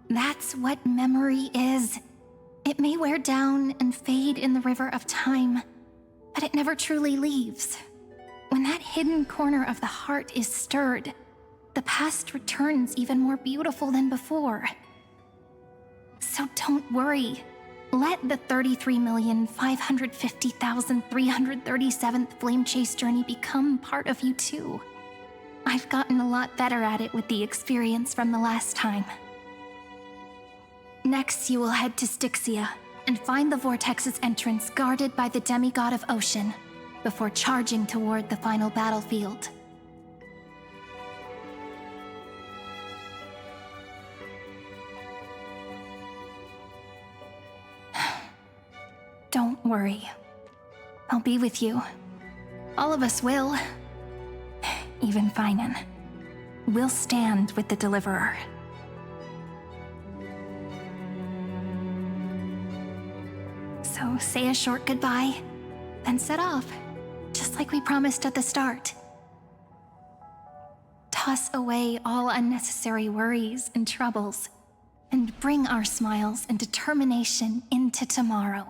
That's what memory is. It may wear down and fade in the river of time, but it never truly leaves. When that hidden corner of the heart is stirred, the past returns even more beautiful than before. So don't worry. Let the 33,550,337th Flame Chase journey become part of you too. I've gotten a lot better at it with the experience from the last time. Next, you will head to Styxia and find the Vortex's entrance guarded by the demigod of Ocean, before charging toward the final battlefield. worry. I'll be with you. All of us will. Even Finan. We'll stand with the Deliverer. So say a short goodbye, then set off, just like we promised at the start. Toss away all unnecessary worries and troubles, and bring our smiles and determination into tomorrow.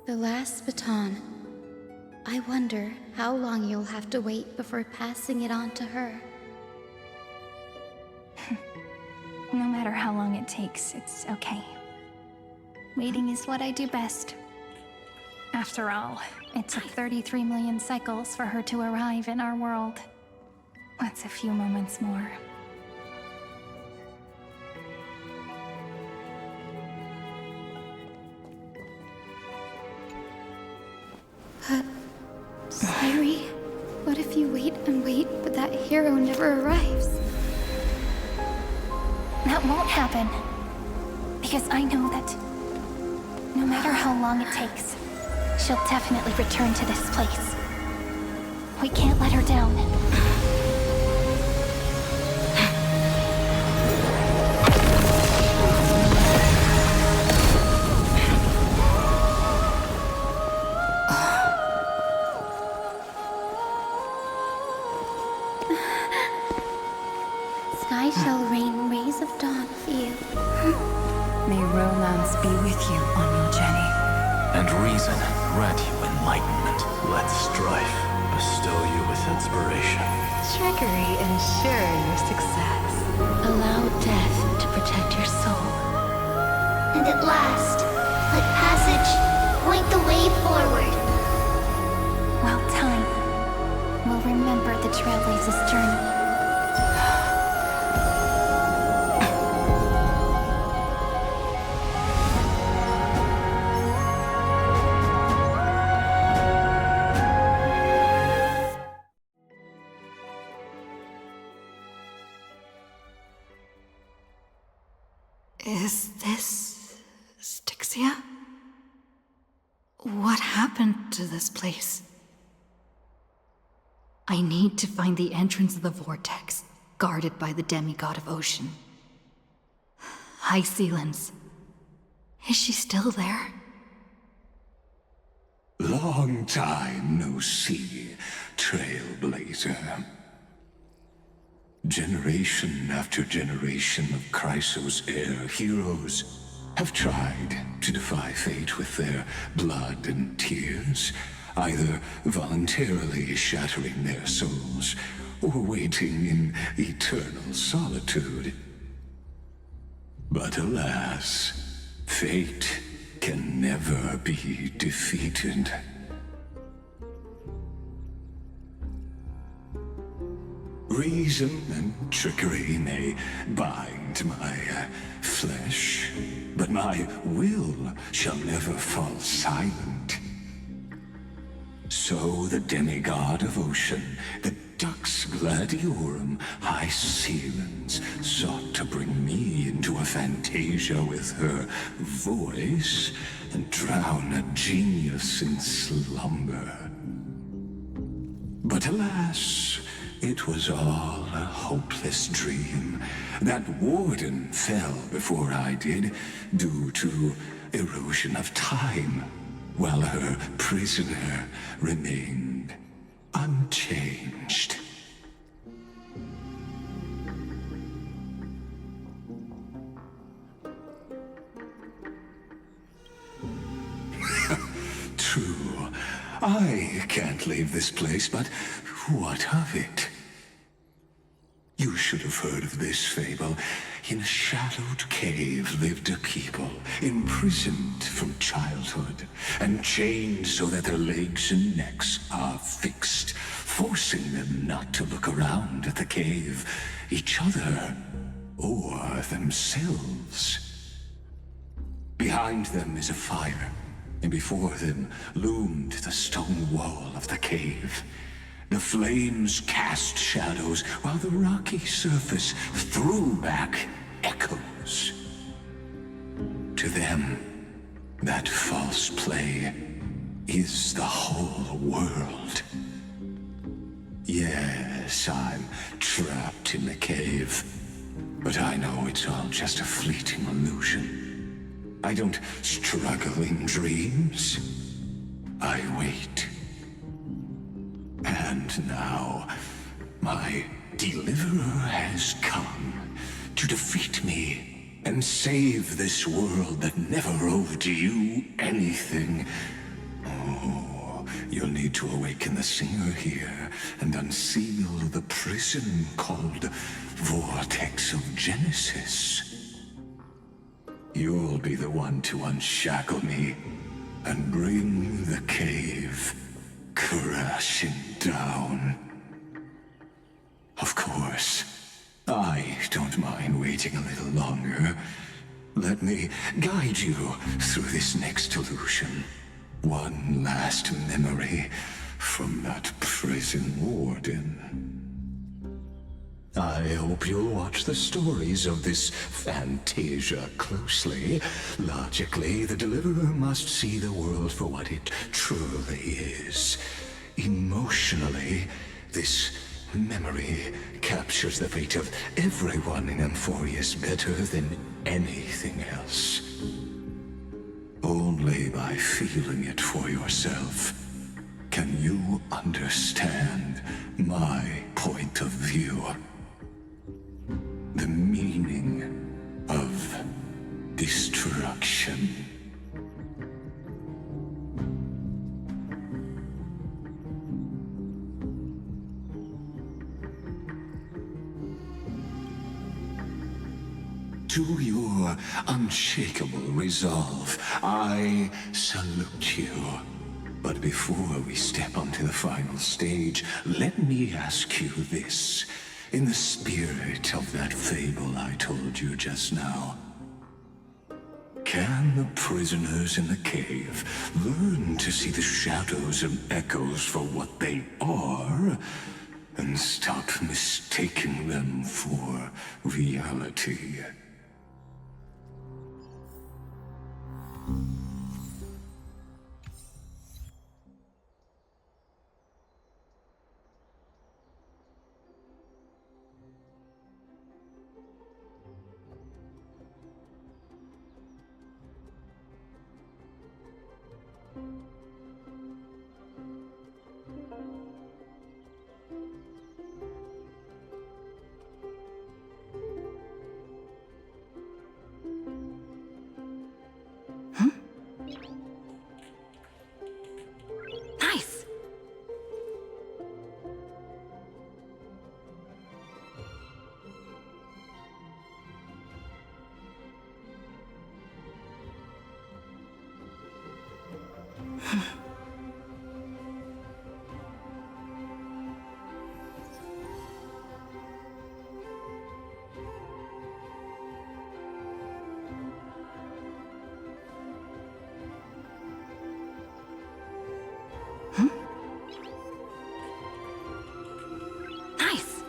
The last baton. I wonder how long you'll have to wait before passing it on to her. No matter how long it takes, it's okay. Waiting is what I do best. After all, it took 33 million cycles for her to arrive in our world. What's a few moments more? But, Sairi, what if you wait and wait, but that hero never arrives? That won't happen. Because I know that no matter how long it takes, she'll definitely return to this place. We can't let her down. Sky shall rain rays of dawn for you. May romance be with you on your journey. And reason grant you enlightenment. Let strife bestow you with inspiration. Trickery ensure your success. Allow death to protect your soul. And at last, let passage point the way forward. Well, time will remember the Trailblazer's journey. Is this Styxia? What happened to this place? I need to find the entrance of the vortex, guarded by the demigod of ocean. High Sealens. Is she still there? Long time no see, Trailblazer. Generation after generation of Chrysos Heir heroes have tried to defy fate with their blood and tears, either voluntarily shattering their souls or waiting in eternal solitude. But alas, fate can never be defeated. Reason and trickery may bind my flesh, but my will shall never fall silent. So the demigod of ocean, the Dux Gladiorum, High Sealens, sought to bring me into a fantasia with her voice and drown a genius in slumber. But alas, it was all a hopeless dream. That warden fell before I did, due to erosion of time, while her prisoner remained unchanged. True, I can't leave this place, but what of it? You should have heard of this fable. In a shadowed cave lived a people, imprisoned from childhood, and chained so that their legs and necks are fixed, forcing them not to look around at the cave, each other, or themselves. Behind them is a fire, and before them loomed the stone wall of the cave. The flames cast shadows, while the rocky surface threw back echoes. To them, that false play is the whole world. Yes, I'm trapped in the cave, but I know it's all just a fleeting illusion. I don't struggle in dreams. I wait. And now, my deliverer has come to defeat me and save this world that never owed you anything. Oh, you'll need to awaken the singer here and unseal the prison called Vortex of Genesis. You'll be the one to unshackle me and bring the cave crashing down. Of course, I don't mind waiting a little longer. Let me guide you through this next illusion. One last memory from that prison warden. I hope you'll watch the stories of this Fantasia closely. Logically, the Deliverer must see the world for what it truly is. Emotionally, this memory captures the fate of everyone in Amphorius better than anything else. Only by feeling it for yourself can you understand my point of view. The meaning of destruction. To your unshakable resolve, I salute you. But before we step onto the final stage, let me ask you this. In the spirit of that fable I told you just now, can the prisoners in the cave learn to see the shadows and echoes for what they are, and stop mistaking them for reality? Nice! Nice!